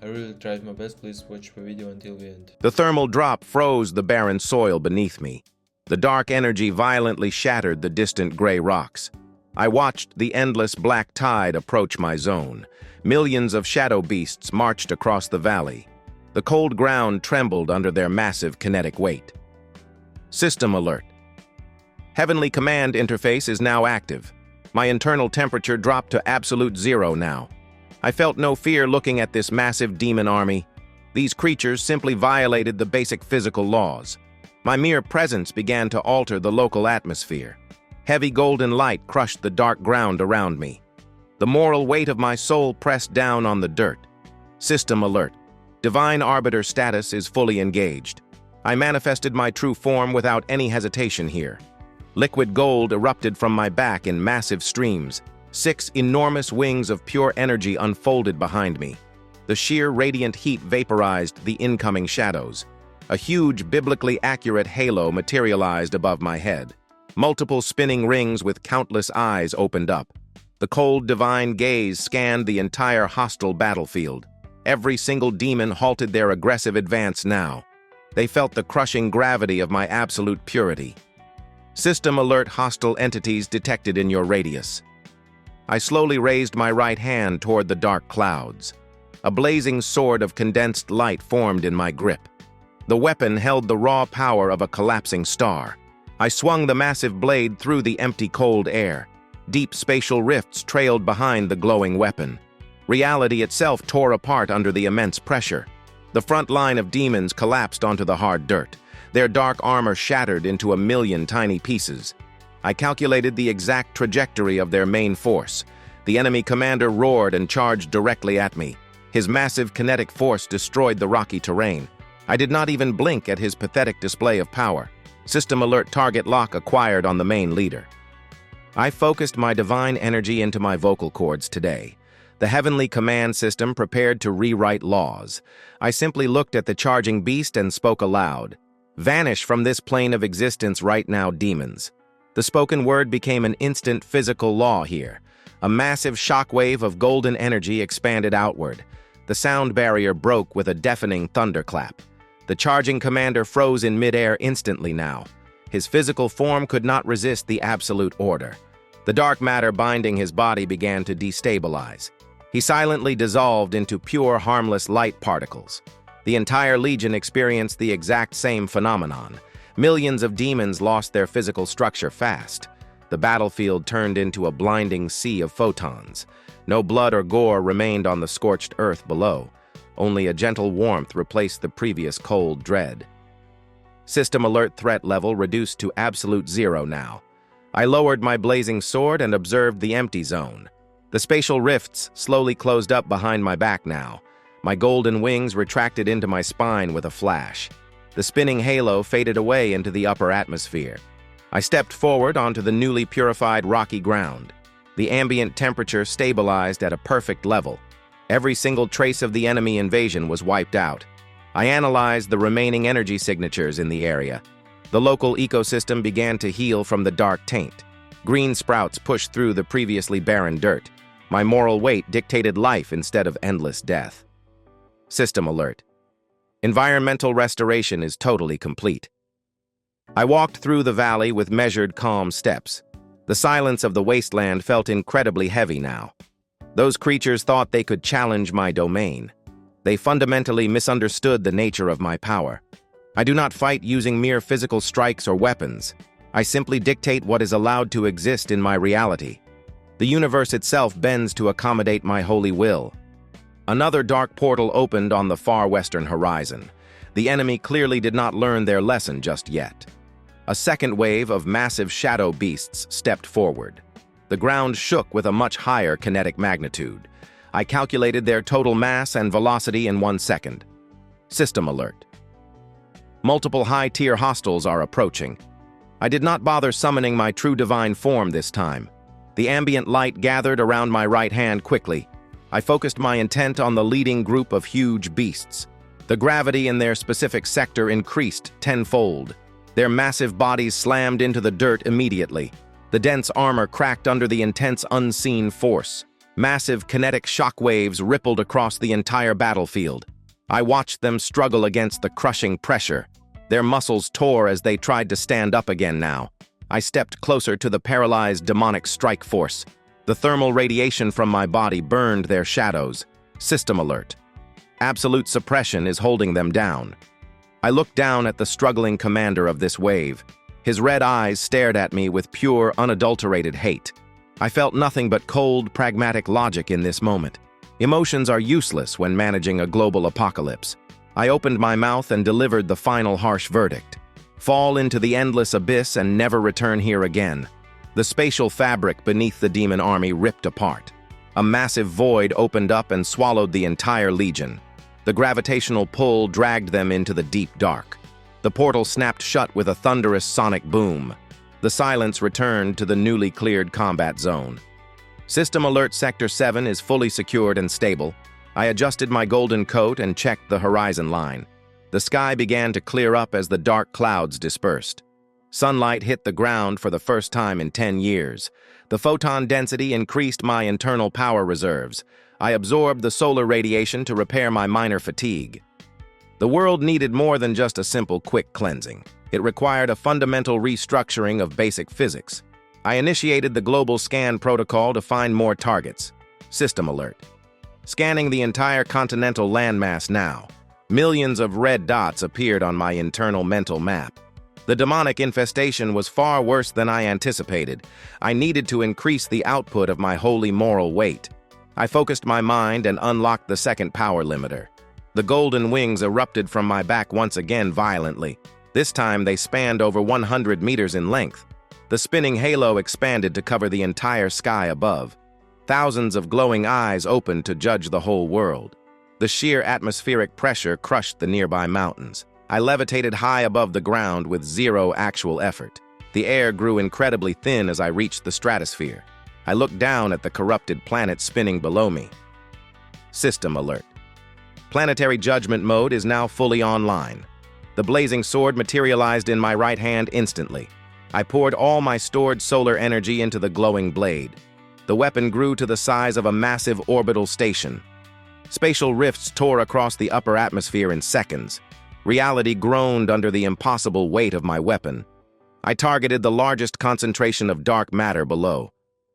I really tried my best, please watch the video until the end. The thermal drop froze the barren soil beneath me. The dark energy violently shattered the distant gray rocks. I watched the endless black tide approach my zone. Millions of shadow beasts marched across the valley. The cold ground trembled under their massive kinetic weight. System alert. Heavenly Command interface is now active. My internal temperature dropped to absolute zero now. I felt no fear looking at this massive demon army. These creatures simply violated the basic physical laws. My mere presence began to alter the local atmosphere. Heavy golden light crushed the dark ground around me. The moral weight of my soul pressed down on the dirt. System alert. Divine Arbiter status is fully engaged. I manifested my true form without any hesitation here. Liquid gold erupted from my back in massive streams. 6 enormous wings of pure energy unfolded behind me. The sheer radiant heat vaporized the incoming shadows. A huge, biblically accurate halo materialized above my head. Multiple spinning rings with countless eyes opened up. The cold, divine gaze scanned the entire hostile battlefield. Every single demon halted their aggressive advance now. They felt the crushing gravity of my absolute purity. System alert: hostile entities detected in your radius. I slowly raised my right hand toward the dark clouds. A blazing sword of condensed light formed in my grip. The weapon held the raw power of a collapsing star. I swung the massive blade through the empty cold air. Deep spatial rifts trailed behind the glowing weapon. Reality itself tore apart under the immense pressure. The front line of demons collapsed onto the hard dirt. Their dark armor shattered into a million tiny pieces. I calculated the exact trajectory of their main force. The enemy commander roared and charged directly at me. His massive kinetic force destroyed the rocky terrain. I did not even blink at his pathetic display of power. System alert: target lock acquired on the main leader. I focused my divine energy into my vocal cords today. The heavenly command system prepared to rewrite laws. I simply looked at the charging beast and spoke aloud. Vanish from this plane of existence right now, demons. The spoken word became an instant physical law here. A massive shockwave of golden energy expanded outward. The sound barrier broke with a deafening thunderclap. The charging commander froze in midair instantly now. His physical form could not resist the absolute order. The dark matter binding his body began to destabilize. He silently dissolved into pure, harmless light particles. The entire legion experienced the exact same phenomenon. Millions of demons lost their physical structure fast. The battlefield turned into a blinding sea of photons. No blood or gore remained on the scorched earth below. Only a gentle warmth replaced the previous cold dread. System alert: threat level reduced to absolute zero now. I lowered my blazing sword and observed the empty zone. The spatial rifts slowly closed up behind my back now. My golden wings retracted into my spine with a flash. The spinning halo faded away into the upper atmosphere. I stepped forward onto the newly purified rocky ground. The ambient temperature stabilized at a perfect level. Every single trace of the enemy invasion was wiped out. I analyzed the remaining energy signatures in the area. The local ecosystem began to heal from the dark taint. Green sprouts pushed through the previously barren dirt. My moral weight dictated life instead of endless death. System alert. Environmental restoration is totally complete. I walked through the valley with measured, calm steps. The silence of the wasteland felt incredibly heavy now. Those creatures thought they could challenge my domain. They fundamentally misunderstood the nature of my power. I do not fight using mere physical strikes or weapons. I simply dictate what is allowed to exist in my reality. The universe itself bends to accommodate my holy will. Another dark portal opened on the far western horizon. The enemy clearly did not learn their lesson just yet. A second wave of massive shadow beasts stepped forward. The ground shook with a much higher kinetic magnitude. I calculated their total mass and velocity in 1 second. System alert. Multiple high-tier hostiles are approaching. I did not bother summoning my true divine form this time. The ambient light gathered around my right hand quickly. I focused my intent on the leading group of huge beasts. The gravity in their specific sector increased tenfold. Their massive bodies slammed into the dirt immediately. The dense armor cracked under the intense unseen force. Massive kinetic shock waves rippled across the entire battlefield. I watched them struggle against the crushing pressure. Their muscles tore as they tried to stand up again now. I stepped closer to the paralyzed demonic strike force. The thermal radiation from my body burned their shadows. System alert. Absolute suppression is holding them down. I looked down at the struggling commander of this wave. His red eyes stared at me with pure, unadulterated hate. I felt nothing but cold, pragmatic logic in this moment. Emotions are useless when managing a global apocalypse. I opened my mouth and delivered the final harsh verdict. Fall into the endless abyss and never return here again. The spatial fabric beneath the demon army ripped apart. A massive void opened up and swallowed the entire legion. The gravitational pull dragged them into the deep dark. The portal snapped shut with a thunderous sonic boom. The silence returned to the newly cleared combat zone. System alert Sector 7 is fully secured and stable. I adjusted my golden coat and checked the horizon line. The sky began to clear up as the dark clouds dispersed. Sunlight hit the ground for the first time in 10 years. The photon density increased my internal power reserves. I absorbed the solar radiation to repair my minor fatigue. The world needed more than just a simple quick cleansing. It required a fundamental restructuring of basic physics. I initiated the global scan protocol to find more targets. System alert. Scanning the entire continental landmass now. Millions of red dots appeared on my internal mental map. The demonic infestation was far worse than I anticipated. I needed to increase the output of my holy moral weight. I focused my mind and unlocked the second power limiter. The golden wings erupted from my back once again violently. This time they spanned over 100 meters in length. The spinning halo expanded to cover the entire sky above. Thousands of glowing eyes opened to judge the whole world. The sheer atmospheric pressure crushed the nearby mountains. I levitated high above the ground with zero actual effort. The air grew incredibly thin as I reached the stratosphere. I looked down at the corrupted planet spinning below me. System alert. Planetary judgment mode is now fully online. The blazing sword materialized in my right hand instantly. I poured all my stored solar energy into the glowing blade. The weapon grew to the size of a massive orbital station. Spatial rifts tore across the upper atmosphere in seconds. Reality groaned under the impossible weight of my weapon. I targeted the largest concentration of dark matter below.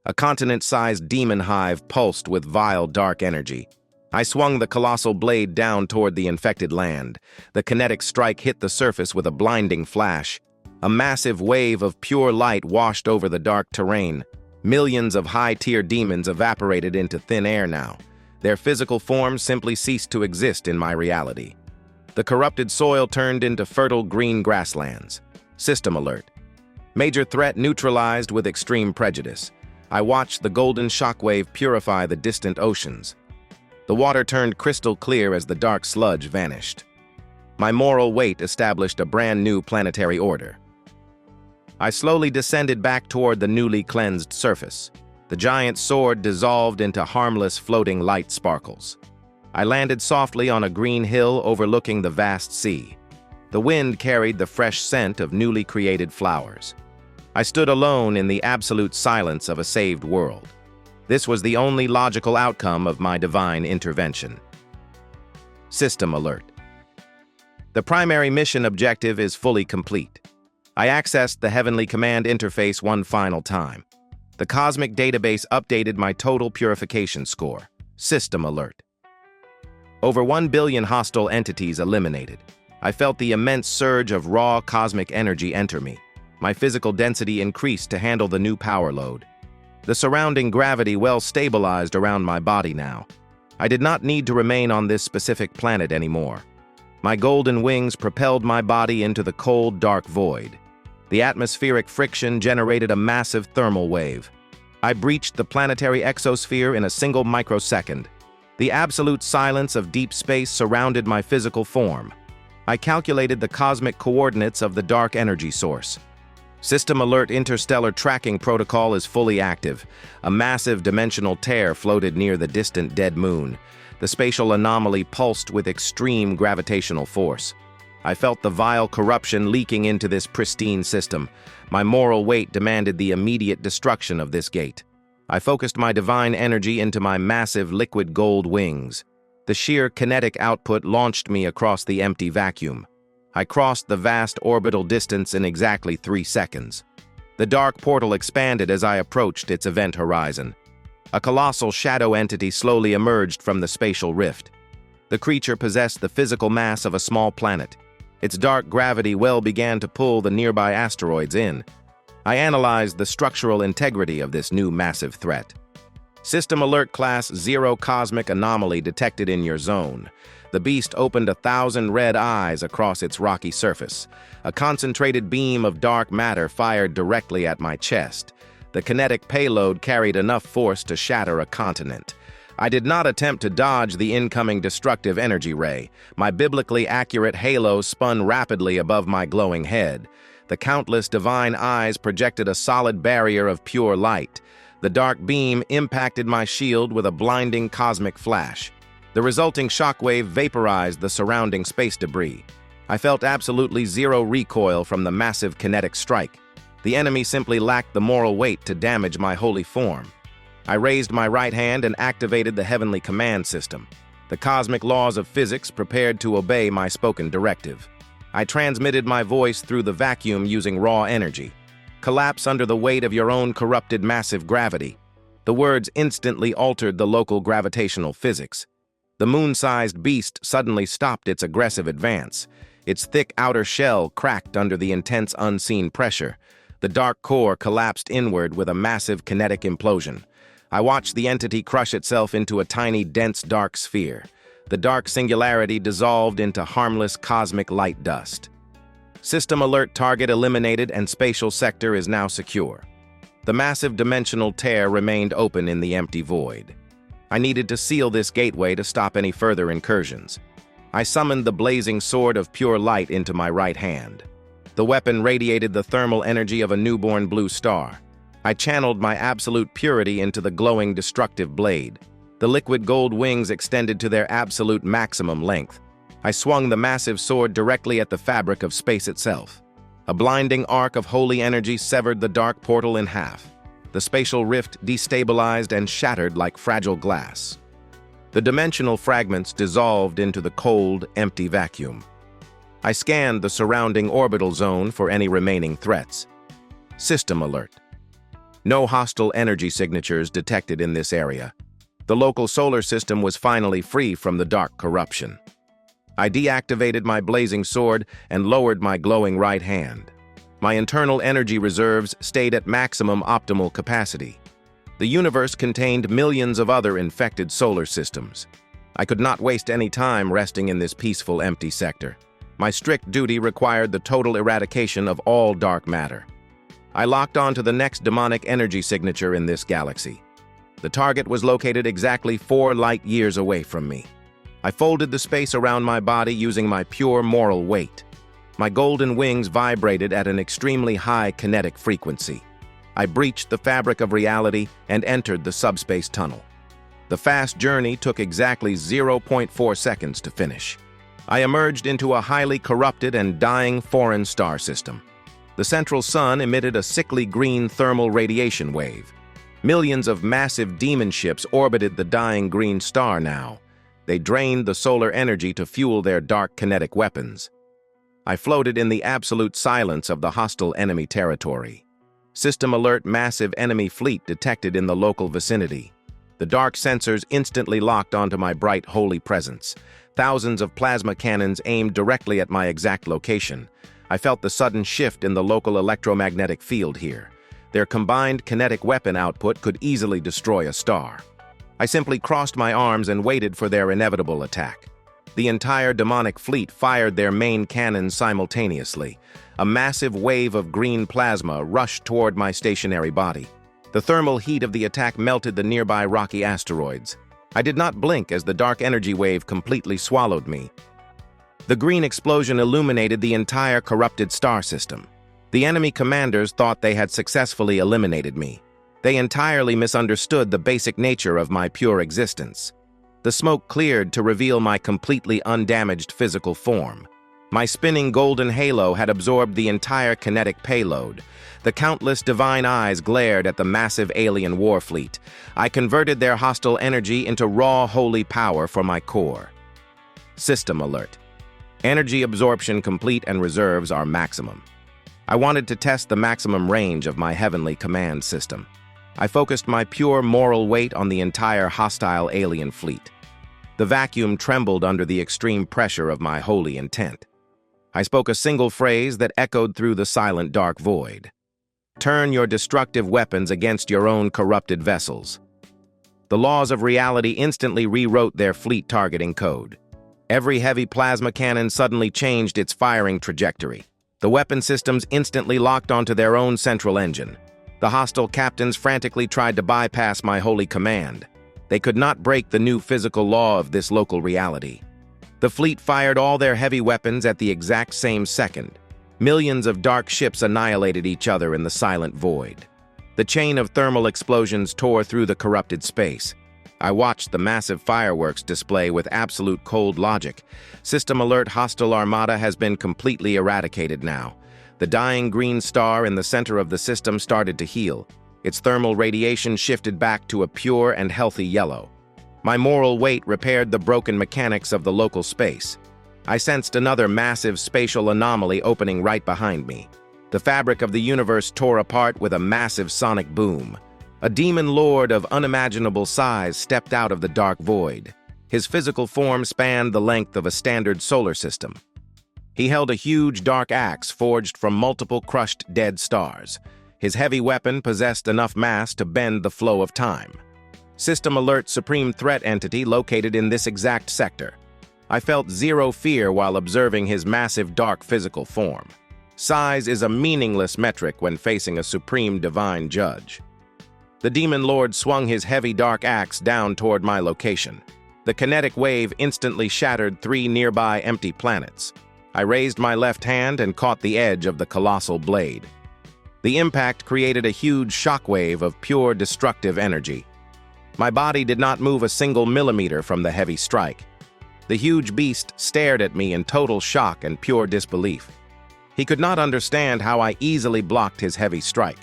A continent-sized demon hive pulsed with vile dark energy. I swung the colossal blade down toward the infected land. The kinetic strike hit the surface with a blinding flash. A massive wave of pure light washed over the dark terrain. Millions of high-tier demons evaporated into thin air now. Their physical forms simply ceased to exist in my reality. The corrupted soil turned into fertile green grasslands. System alert. Major threat neutralized with extreme prejudice. I watched the golden shockwave purify the distant oceans. The water turned crystal clear as the dark sludge vanished. My moral weight established a brand new planetary order. I slowly descended back toward the newly cleansed surface. The giant sword dissolved into harmless floating light sparkles. I landed softly on a green hill overlooking the vast sea. The wind carried the fresh scent of newly created flowers. I stood alone in the absolute silence of a saved world. This was the only logical outcome of my divine intervention. System alert. The primary mission objective is fully complete. I accessed the Heavenly Command interface one final time. The cosmic database updated my total purification score. System alert. Over 1 billion hostile entities eliminated. I felt the immense surge of raw cosmic energy enter me. My physical density increased to handle the new power load. The surrounding gravity well stabilized around my body now. I did not need to remain on this specific planet anymore. My golden wings propelled my body into the cold, dark void. The atmospheric friction generated a massive thermal wave. I breached the planetary exosphere in a single microsecond. The absolute silence of deep space surrounded my physical form. I calculated the cosmic coordinates of the dark energy source. System Alert Interstellar Tracking Protocol is fully active. A massive dimensional tear floated near the distant dead moon. The spatial anomaly pulsed with extreme gravitational force. I felt the vile corruption leaking into this pristine system. My moral weight demanded the immediate destruction of this gate. I focused my divine energy into my massive liquid gold wings. The sheer kinetic output launched me across the empty vacuum. I crossed the vast orbital distance in exactly 3 seconds. The dark portal expanded as I approached its event horizon. A colossal shadow entity slowly emerged from the spatial rift. The creature possessed the physical mass of a small planet. Its dark gravity well began to pull the nearby asteroids in. I analyzed the structural integrity of this new massive threat. System Alert Class 0 Cosmic Anomaly detected in your zone. The beast opened 1,000 red eyes across its rocky surface. A concentrated beam of dark matter fired directly at my chest. The kinetic payload carried enough force to shatter a continent. I did not attempt to dodge the incoming destructive energy ray. My biblically accurate halo spun rapidly above my glowing head. The countless divine eyes projected a solid barrier of pure light. The dark beam impacted my shield with a blinding cosmic flash. The resulting shockwave vaporized the surrounding space debris. I felt absolutely zero recoil from the massive kinetic strike. The enemy simply lacked the moral weight to damage my holy form. I raised my right hand and activated the heavenly command system. The cosmic laws of physics prepared to obey my spoken directive. I transmitted my voice through the vacuum using raw energy. Collapse under the weight of your own corrupted massive gravity. The words instantly altered the local gravitational physics. The moon-sized beast suddenly stopped its aggressive advance. Its thick outer shell cracked under the intense unseen pressure. The dark core collapsed inward with a massive kinetic implosion. I watched the entity crush itself into a tiny, dense, dark sphere. The dark singularity dissolved into harmless cosmic light dust. System alert target eliminated and spatial sector is now secure. The massive dimensional tear remained open in the empty void. I needed to seal this gateway to stop any further incursions. I summoned the blazing sword of pure light into my right hand. The weapon radiated the thermal energy of a newborn blue star. I channeled my absolute purity into the glowing, destructive blade. The liquid gold wings extended to their absolute maximum length. I swung the massive sword directly at the fabric of space itself. A blinding arc of holy energy severed the dark portal in half. The spatial rift destabilized and shattered like fragile glass. The dimensional fragments dissolved into the cold, empty vacuum. I scanned the surrounding orbital zone for any remaining threats. System alert. No hostile energy signatures detected in this area. The local solar system was finally free from the dark corruption. I deactivated my blazing sword and lowered my glowing right hand. My internal energy reserves stayed at maximum optimal capacity. The universe contained millions of other infected solar systems. I could not waste any time resting in this peaceful, empty sector. My strict duty required the total eradication of all dark matter. I locked on to the next demonic energy signature in this galaxy. The target was located exactly 4 light years away from me. I folded the space around my body using my pure moral weight. My golden wings vibrated at an extremely high kinetic frequency. I breached the fabric of reality and entered the subspace tunnel. The fast journey took exactly 0.4 seconds to finish. I emerged into a highly corrupted and dying foreign star system. The central sun emitted a sickly green thermal radiation wave. Millions of massive demon ships orbited the dying green star now. They drained the solar energy to fuel their dark kinetic weapons. I floated in the absolute silence of the hostile enemy territory. System alert massive enemy fleet detected in the local vicinity. The dark sensors instantly locked onto my bright holy presence. Thousands of plasma cannons aimed directly at my exact location. I felt the sudden shift in the local electromagnetic field here. Their combined kinetic weapon output could easily destroy a star. I simply crossed my arms and waited for their inevitable attack. The entire demonic fleet fired their main cannons simultaneously. A massive wave of green plasma rushed toward my stationary body. The thermal heat of the attack melted the nearby rocky asteroids. I did not blink as the dark energy wave completely swallowed me. The green explosion illuminated the entire corrupted star system. The enemy commanders thought they had successfully eliminated me. They entirely misunderstood the basic nature of my pure existence. The smoke cleared to reveal my completely undamaged physical form. My spinning golden halo had absorbed the entire kinetic payload. The countless divine eyes glared at the massive alien war fleet. I converted their hostile energy into raw holy power for my core. System alert. Energy absorption complete and reserves are maximum. I wanted to test the maximum range of my heavenly command system. I focused my pure moral weight on the entire hostile alien fleet. The vacuum trembled under the extreme pressure of my holy intent. I spoke a single phrase that echoed through the silent dark void. Turn your destructive weapons against your own corrupted vessels. The laws of reality instantly rewrote their fleet targeting code. Every heavy plasma cannon suddenly changed its firing trajectory. The weapon systems instantly locked onto their own central engine. The hostile captains frantically tried to bypass my holy command. They could not break the new physical law of this local reality. The fleet fired all their heavy weapons at the exact same second. Millions of dark ships annihilated each other in the silent void. The chain of thermal explosions tore through the corrupted space. I watched the massive fireworks display with absolute cold logic. System alert, hostile armada has been completely eradicated now. The dying green star in the center of the system started to heal. Its thermal radiation shifted back to a pure and healthy yellow. My moral weight repaired the broken mechanics of the local space. I sensed another massive spatial anomaly opening right behind me. The fabric of the universe tore apart with a massive sonic boom. A demon lord of unimaginable size stepped out of the dark void. His physical form spanned the length of a standard solar system. He held a huge dark axe forged from multiple crushed dead stars. His heavy weapon possessed enough mass to bend the flow of time. System alert, supreme threat entity located in this exact sector. I felt zero fear while observing his massive dark physical form. Size is a meaningless metric when facing a supreme divine judge. The demon lord swung his heavy dark axe down toward my location. The kinetic wave instantly shattered 3 nearby empty planets. I raised my left hand and caught the edge of the colossal blade. The impact created a huge shockwave of pure destructive energy. My body did not move a single millimeter from the heavy strike. The huge beast stared at me in total shock and pure disbelief. He could not understand how I easily blocked his heavy strike.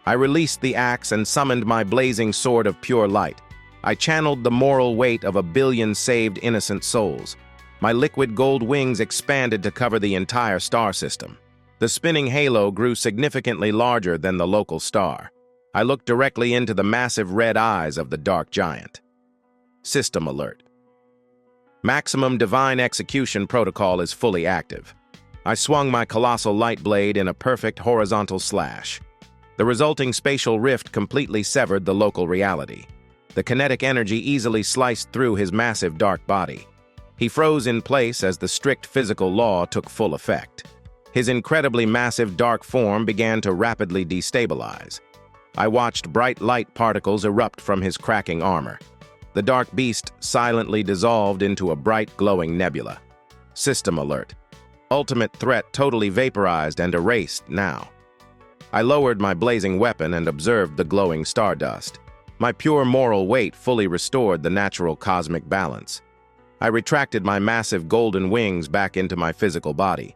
I released the axe and summoned my blazing sword of pure light. I channeled the moral weight of 1 billion saved innocent souls. My liquid gold wings expanded to cover the entire star system. The spinning halo grew significantly larger than the local star. I looked directly into the massive red eyes of the dark giant. System alert. Maximum divine execution protocol is fully active. I swung my colossal light blade in a perfect horizontal slash. The resulting spatial rift completely severed the local reality. The kinetic energy easily sliced through his massive dark body. He froze in place as the strict physical law took full effect. His incredibly massive dark form began to rapidly destabilize. I watched bright light particles erupt from his cracking armor. The dark beast silently dissolved into a bright, glowing nebula. System alert. Ultimate threat totally vaporized and erased now. I lowered my blazing weapon and observed the glowing stardust. My pure moral weight fully restored the natural cosmic balance. I retracted my massive golden wings back into my physical body.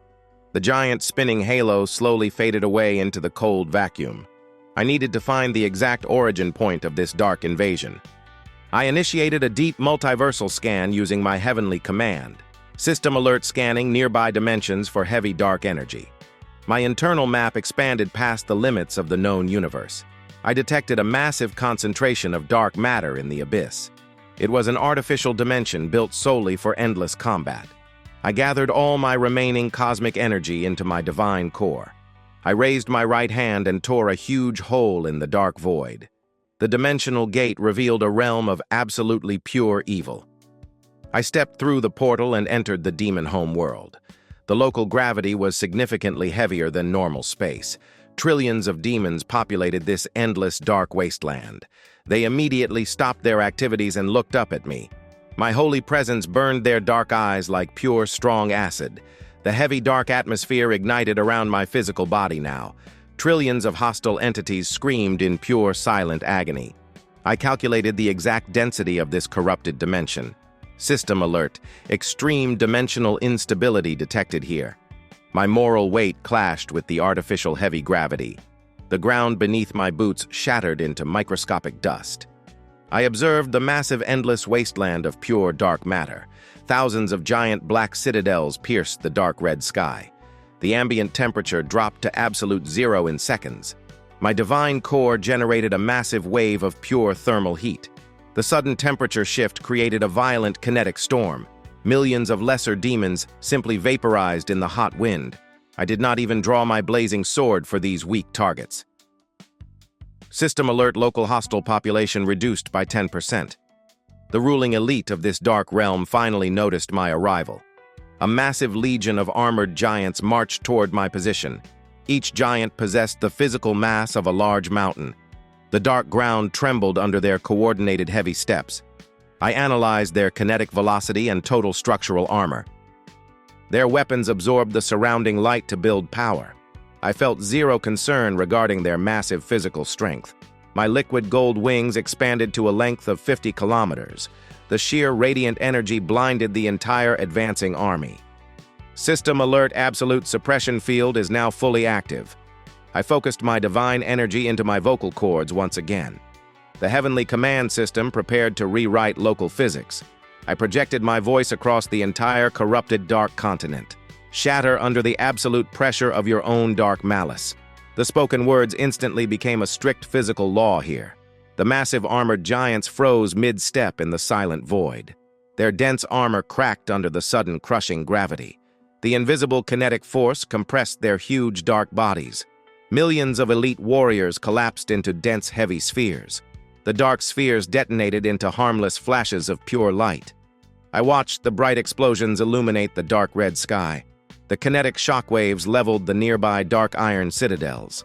The giant spinning halo slowly faded away into the cold vacuum. I needed to find the exact origin point of this dark invasion. I initiated a deep multiversal scan using my heavenly command. System alert, scanning nearby dimensions for heavy dark energy. My internal map expanded past the limits of the known universe. I detected a massive concentration of dark matter in the abyss. It was an artificial dimension built solely for endless combat. I gathered all my remaining cosmic energy into my divine core. I raised my right hand and tore a huge hole in the dark void. The dimensional gate revealed a realm of absolutely pure evil. I stepped through the portal and entered the demon home world. The local gravity was significantly heavier than normal space. Trillions of demons populated this endless dark wasteland. They immediately stopped their activities and looked up at me. My holy presence burned their dark eyes like pure, strong acid. The heavy dark atmosphere ignited around my physical body now. Trillions of hostile entities screamed in pure, silent agony. I calculated the exact density of this corrupted dimension. System alert. Extreme dimensional instability detected here. My moral weight clashed with the artificial heavy gravity. The ground beneath my boots shattered into microscopic dust. I observed the massive endless wasteland of pure dark matter. Thousands of giant black citadels pierced the dark red sky. The ambient temperature dropped to absolute zero in seconds. My divine core generated a massive wave of pure thermal heat. The sudden temperature shift created a violent kinetic storm. Millions of lesser demons simply vaporized in the hot wind. I did not even draw my blazing sword for these weak targets. System alert. Local hostile population reduced by 10%. The ruling elite of this dark realm finally noticed my arrival. A massive legion of armored giants marched toward my position. Each giant possessed the physical mass of a large mountain. The dark ground trembled under their coordinated heavy steps. I analyzed their kinetic velocity and total structural armor. Their weapons absorbed the surrounding light to build power. I felt zero concern regarding their massive physical strength. My liquid gold wings expanded to a length of 50 kilometers. The sheer radiant energy blinded the entire advancing army. System alert. Absolute suppression field is now fully active. I focused my divine energy into my vocal cords once again. The heavenly command system prepared to rewrite local physics. I projected my voice across the entire corrupted dark continent. Shatter under the absolute pressure of your own dark malice. The spoken words instantly became a strict physical law here. The massive armored giants froze mid-step in the silent void. Their dense armor cracked under the sudden crushing gravity. The invisible kinetic force compressed their huge dark bodies. Millions of elite warriors collapsed into dense, heavy spheres. The dark spheres detonated into harmless flashes of pure light. I watched the bright explosions illuminate the dark red sky. The kinetic shockwaves leveled the nearby dark iron citadels.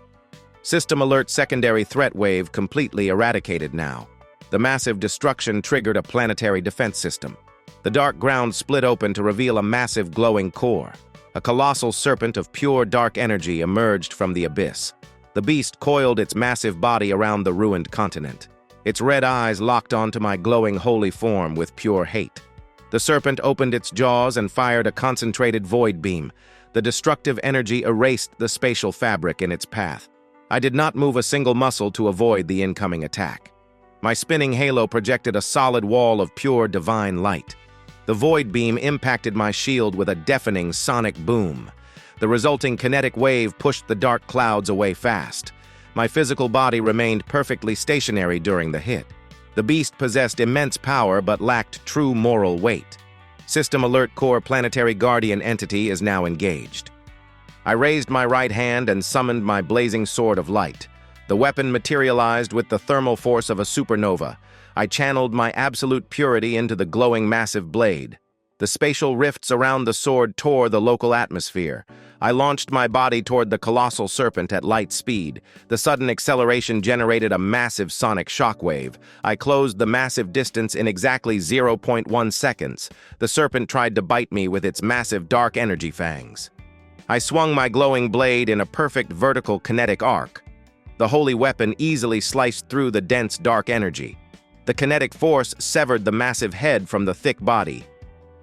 System alert. Secondary threat wave completely eradicated now. The massive destruction triggered a planetary defense system. The dark ground split open to reveal a massive glowing core. A colossal serpent of pure dark energy emerged from the abyss. The beast coiled its massive body around the ruined continent. Its red eyes locked onto my glowing holy form with pure hate. The serpent opened its jaws and fired a concentrated void beam. The destructive energy erased the spatial fabric in its path. I did not move a single muscle to avoid the incoming attack. My spinning halo projected a solid wall of pure divine light. The void beam impacted my shield with a deafening sonic boom. The resulting kinetic wave pushed the dark clouds away fast. My physical body remained perfectly stationary during the hit. The beast possessed immense power but lacked true moral weight. System alert. Core planetary guardian entity is now engaged. I raised my right hand and summoned my blazing sword of light. The weapon materialized with the thermal force of a supernova. I channeled my absolute purity into the glowing massive blade. The spatial rifts around the sword tore the local atmosphere. I launched my body toward the colossal serpent at light speed. The sudden acceleration generated a massive sonic shockwave. I closed the massive distance in exactly 0.1 seconds. The serpent tried to bite me with its massive dark energy fangs. I swung my glowing blade in a perfect vertical kinetic arc. The holy weapon easily sliced through the dense dark energy. The kinetic force severed the massive head from the thick body.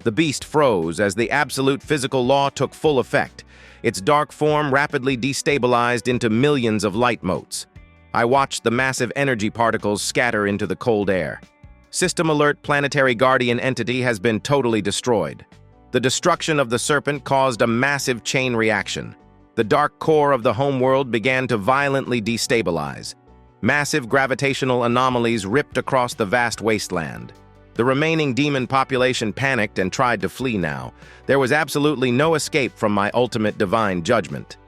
The beast froze as the absolute physical law took full effect. Its dark form rapidly destabilized into millions of light motes. I watched the massive energy particles scatter into the cold air. System alert. Planetary guardian entity has been totally destroyed. The destruction of the serpent caused a massive chain reaction. The dark core of the homeworld began to violently destabilize. Massive gravitational anomalies ripped across the vast wasteland. The remaining demon population panicked and tried to flee now. There was absolutely no escape from my ultimate divine judgment.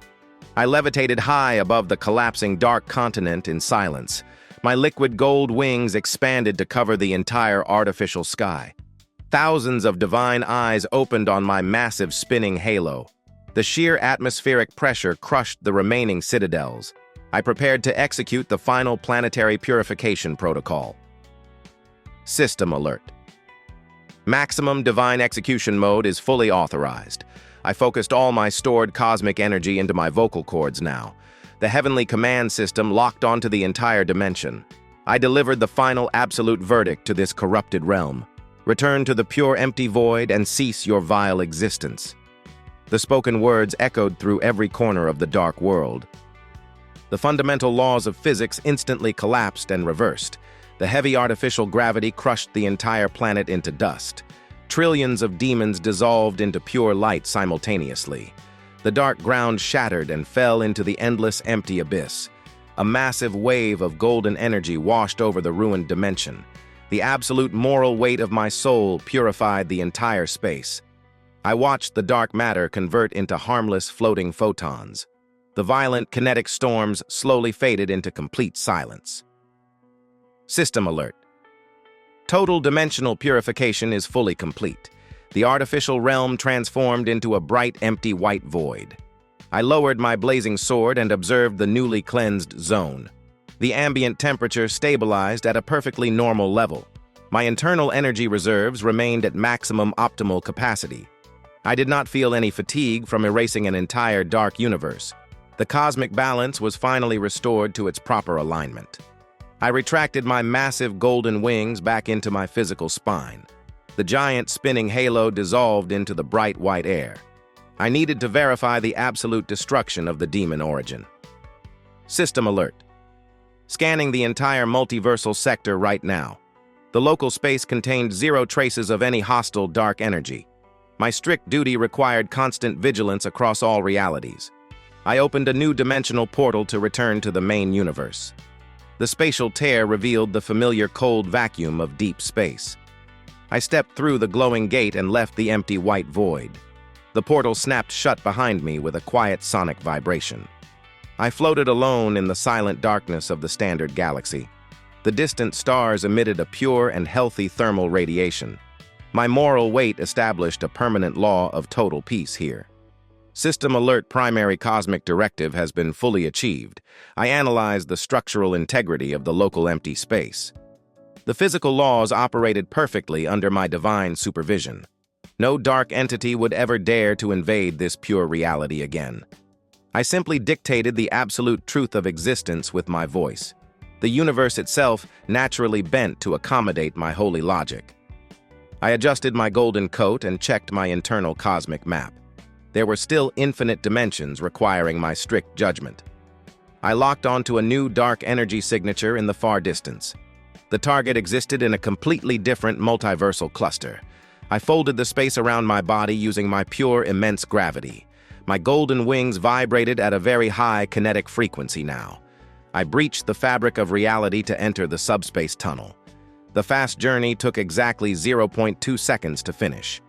I levitated high above the collapsing dark continent in silence. My liquid gold wings expanded to cover the entire artificial sky. Thousands of divine eyes opened on my massive spinning halo. The sheer atmospheric pressure crushed the remaining citadels. I prepared to execute the final planetary purification protocol. System alert. Maximum divine execution mode is fully authorized. I focused all my stored cosmic energy into my vocal cords now. The heavenly command system locked onto the entire dimension. I delivered the final absolute verdict to this corrupted realm. Return to the pure empty void and cease your vile existence. The spoken words echoed through every corner of the dark world. The fundamental laws of physics instantly collapsed and reversed. The heavy artificial gravity crushed the entire planet into dust. Trillions of demons dissolved into pure light simultaneously. The dark ground shattered and fell into the endless empty abyss. A massive wave of golden energy washed over the ruined dimension. The absolute moral weight of my soul purified the entire space. I watched the dark matter convert into harmless floating photons. The violent kinetic storms slowly faded into complete silence. System alert. Total dimensional purification is fully complete. The artificial realm transformed into a bright, empty white void. I lowered my blazing sword and observed the newly cleansed zone. The ambient temperature stabilized at a perfectly normal level. My internal energy reserves remained at maximum optimal capacity. I did not feel any fatigue from erasing an entire dark universe. The cosmic balance was finally restored to its proper alignment. I retracted my massive golden wings back into my physical spine. The giant spinning halo dissolved into the bright white air. I needed to verify the absolute destruction of the demon origin. System alert. Scanning the entire multiversal sector right now. The local space contained zero traces of any hostile dark energy. My strict duty required constant vigilance across all realities. I opened a new dimensional portal to return to the main universe. The spatial tear revealed the familiar cold vacuum of deep space. I stepped through the glowing gate and left the empty white void. The portal snapped shut behind me with a quiet sonic vibration. I floated alone in the silent darkness of the standard galaxy. The distant stars emitted a pure and healthy thermal radiation. My moral weight established a permanent law of total peace here. System Alert Primary Cosmic Directive has been fully achieved. I analyzed the structural integrity of the local empty space. The physical laws operated perfectly under my divine supervision. No dark entity would ever dare to invade this pure reality again. I simply dictated the absolute truth of existence with my voice. The universe itself naturally bent to accommodate my holy logic. I adjusted my golden coat and checked my internal cosmic map. There were still infinite dimensions requiring my strict judgment. I locked onto a new dark energy signature in the far distance. The target existed in a completely different multiversal cluster. I folded the space around my body using my pure, immense gravity. My golden wings vibrated at a very high kinetic frequency now. I breached the fabric of reality to enter the subspace tunnel. The fast journey took exactly 0.2 seconds to finish.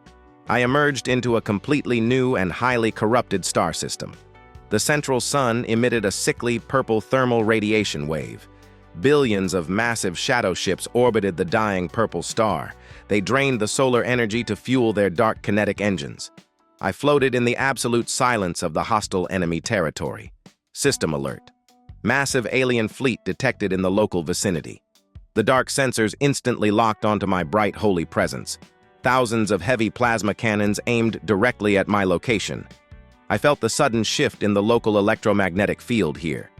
I emerged into a completely new and highly corrupted star system. The central sun emitted a sickly purple thermal radiation wave. Billions of massive shadow ships orbited the dying purple star. They drained the solar energy to fuel their dark kinetic engines. I floated in the absolute silence of the hostile enemy territory. System alert. Massive alien fleet detected in the local vicinity. The dark sensors instantly locked onto my bright holy presence. Thousands of heavy plasma cannons aimed directly at my location. I felt the sudden shift in the local electromagnetic field here.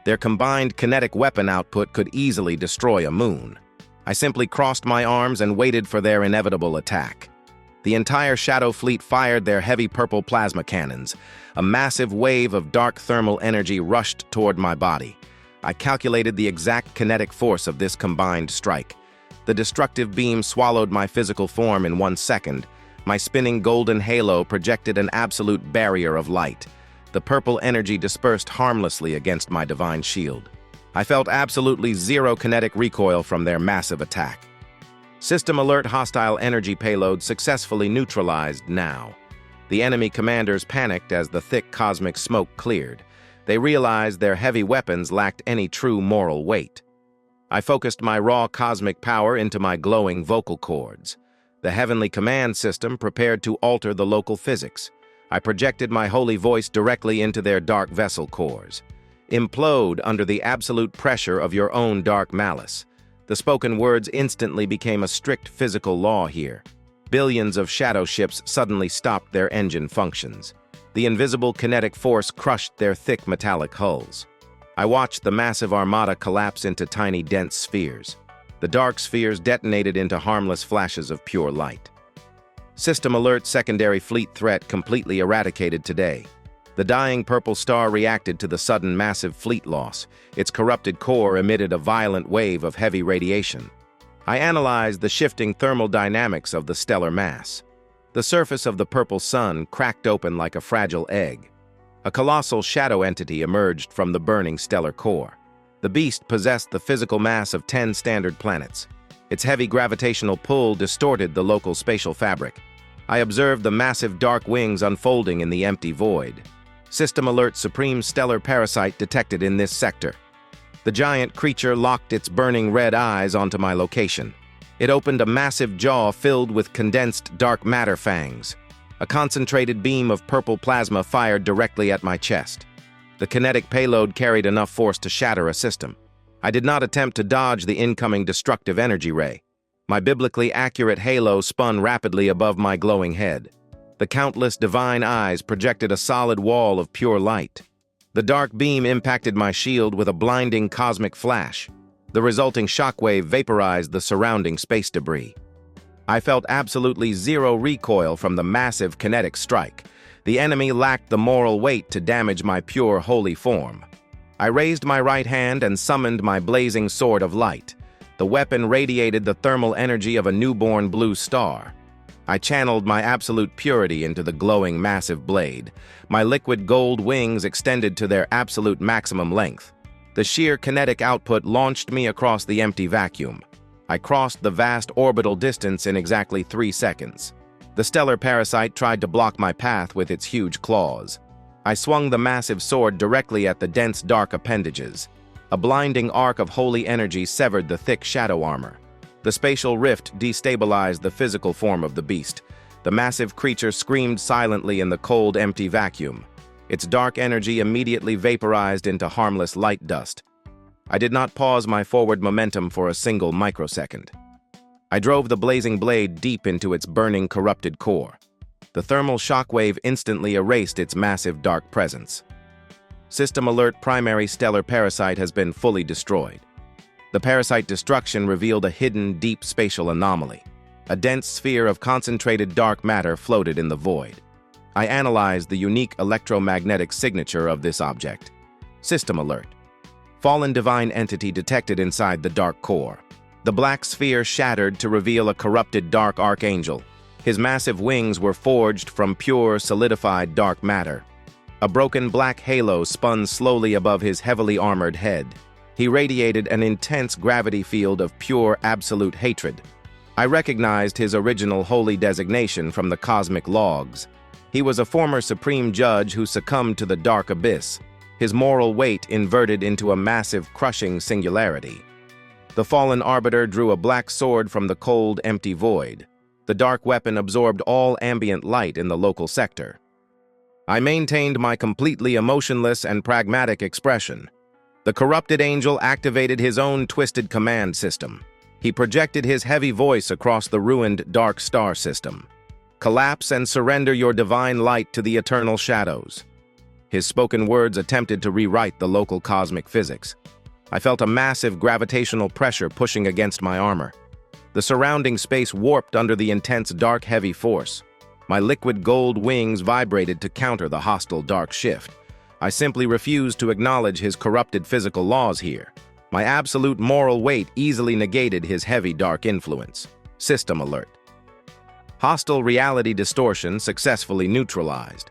Their combined kinetic weapon output could easily destroy a moon. I simply crossed my arms and waited for their inevitable attack. The entire Shadow Fleet fired their heavy purple plasma cannons. A massive wave of dark thermal energy rushed toward my body. I calculated the exact kinetic force of this combined strike. The destructive beam swallowed my physical form in 1 second. My spinning golden halo projected an absolute barrier of light. The purple energy dispersed harmlessly against my divine shield. I felt absolutely zero kinetic recoil from their massive attack. System alert hostile energy payload successfully neutralized now. The enemy commanders panicked as the thick cosmic smoke cleared. They realized their heavy weapons lacked any true moral weight. I focused my raw cosmic power into my glowing vocal cords. The heavenly command system prepared to alter the local physics. I projected my holy voice directly into their dark vessel cores. Implode under the absolute pressure of your own dark malice. The spoken words instantly became a strict physical law here. Billions of shadow ships suddenly stopped their engine functions. The invisible kinetic force crushed their thick metallic hulls. I watched the massive armada collapse into tiny dense spheres. The dark spheres detonated into harmless flashes of pure light. System alert: secondary fleet threat completely eradicated today. The dying purple star reacted to the sudden massive fleet loss. Its corrupted core emitted a violent wave of heavy radiation. I analyzed the shifting thermal dynamics of the stellar mass. The surface of the purple sun cracked open like a fragile egg. A colossal shadow entity emerged from the burning stellar core. The beast possessed the physical mass of 10 standard planets. Its heavy gravitational pull distorted the local spatial fabric. I observed the massive dark wings unfolding in the empty void. System alert: supreme stellar parasite detected in this sector. The giant creature locked its burning red eyes onto my location. It opened a massive jaw filled with condensed dark matter fangs. A concentrated beam of purple plasma fired directly at my chest. The kinetic payload carried enough force to shatter a system. I did not attempt to dodge the incoming destructive energy ray. My biblically accurate halo spun rapidly above my glowing head. The countless divine eyes projected a solid wall of pure light. The dark beam impacted my shield with a blinding cosmic flash. The resulting shockwave vaporized the surrounding space debris. I felt absolutely zero recoil from the massive kinetic strike. The enemy lacked the moral weight to damage my pure, holy form. I raised my right hand and summoned my blazing sword of light. The weapon radiated the thermal energy of a newborn blue star. I channeled my absolute purity into the glowing, massive blade. My liquid gold wings extended to their absolute maximum length. The sheer kinetic output launched me across the empty vacuum. I crossed the vast orbital distance in exactly 3 seconds. The stellar parasite tried to block my path with its huge claws. I swung the massive sword directly at the dense dark appendages. A blinding arc of holy energy severed the thick shadow armor. The spatial rift destabilized the physical form of the beast. The massive creature screamed silently in the cold, empty vacuum. Its dark energy immediately vaporized into harmless light dust. I did not pause my forward momentum for a single microsecond. I drove the blazing blade deep into its burning, corrupted core. The thermal shockwave instantly erased its massive dark presence. System alert: primary stellar parasite has been fully destroyed. The parasite destruction revealed a hidden, deep spatial anomaly. A dense sphere of concentrated dark matter floated in the void. I analyzed the unique electromagnetic signature of this object. System alert: fallen divine entity detected inside the dark core. The black sphere shattered to reveal a corrupted dark archangel. His massive wings were forged from pure, solidified dark matter. A broken black halo spun slowly above his heavily armored head. He radiated an intense gravity field of pure, absolute hatred. I recognized his original holy designation from the cosmic logs. He was a former supreme judge who succumbed to the dark abyss. His moral weight inverted into a massive, crushing singularity. The fallen arbiter drew a black sword from the cold, empty void. The dark weapon absorbed all ambient light in the local sector. I maintained my completely emotionless and pragmatic expression. The corrupted angel activated his own twisted command system. He projected his heavy voice across the ruined dark star system. Collapse and surrender your divine light to the eternal shadows. His spoken words attempted to rewrite the local cosmic physics. I felt a massive gravitational pressure pushing against my armor. The surrounding space warped under the intense dark heavy force. My liquid gold wings vibrated to counter the hostile dark shift. I simply refused to acknowledge his corrupted physical laws here. My absolute moral weight easily negated his heavy dark influence. System alert: hostile reality distortion successfully neutralized.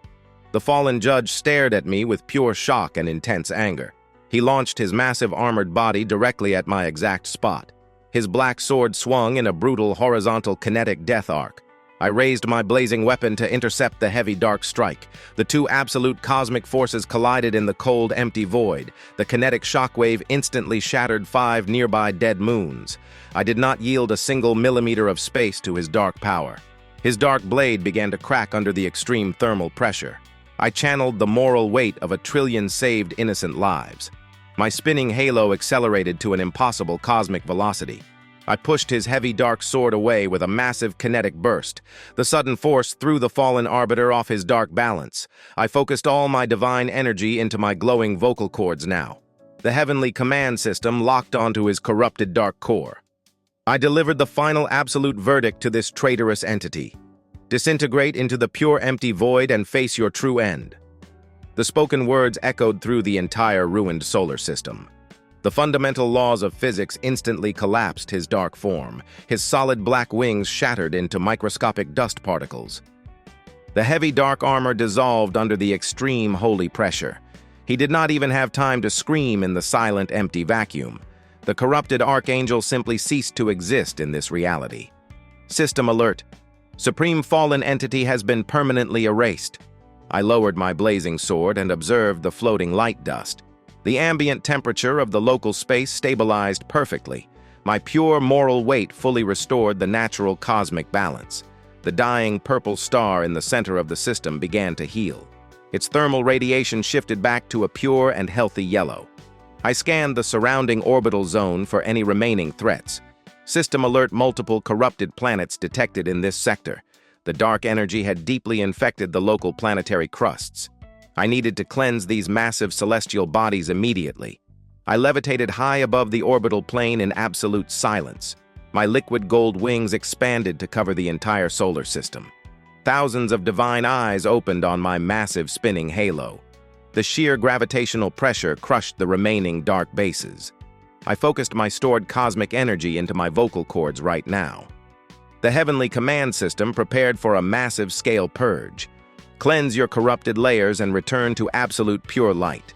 The fallen judge stared at me with pure shock and intense anger. He launched his massive armored body directly at my exact spot. His black sword swung in a brutal horizontal kinetic death arc. I raised my blazing weapon to intercept the heavy dark strike. The two absolute cosmic forces collided in the cold, empty void. The kinetic shockwave instantly shattered 5 nearby dead moons. I did not yield a single millimeter of space to his dark power. His dark blade began to crack under the extreme thermal pressure. I channeled the moral weight of 1 trillion saved innocent lives. My spinning halo accelerated to an impossible cosmic velocity. I pushed his heavy dark sword away with a massive kinetic burst. The sudden force threw the fallen arbiter off his dark balance. I focused all my divine energy into my glowing vocal cords now. The heavenly command system locked onto his corrupted dark core. I delivered the final absolute verdict to this traitorous entity. Disintegrate into the pure empty void and face your true end. The spoken words echoed through the entire ruined solar system. The fundamental laws of physics instantly collapsed his dark form. His solid black wings shattered into microscopic dust particles. The heavy dark armor dissolved under the extreme holy pressure. He did not even have time to scream in the silent, empty vacuum. The corrupted archangel simply ceased to exist in this reality. System alert. Supreme fallen entity has been permanently erased. I lowered my blazing sword and observed the floating light dust. The ambient temperature of the local space stabilized perfectly. My pure moral weight fully restored the natural cosmic balance. The dying purple star in the center of the system began to heal. Its thermal radiation shifted back to a pure and healthy yellow. I scanned the surrounding orbital zone for any remaining threats. System alert: multiple corrupted planets detected in this sector. The dark energy had deeply infected the local planetary crusts. I needed to cleanse these massive celestial bodies immediately. I levitated high above the orbital plane in absolute silence. My liquid gold wings expanded to cover the entire solar system. Thousands of divine eyes opened on my massive spinning halo. The sheer gravitational pressure crushed the remaining dark bases. I focused my stored cosmic energy into my vocal cords right now. The heavenly command system prepared for a massive-scale purge. Cleanse your corrupted layers and return to absolute pure light.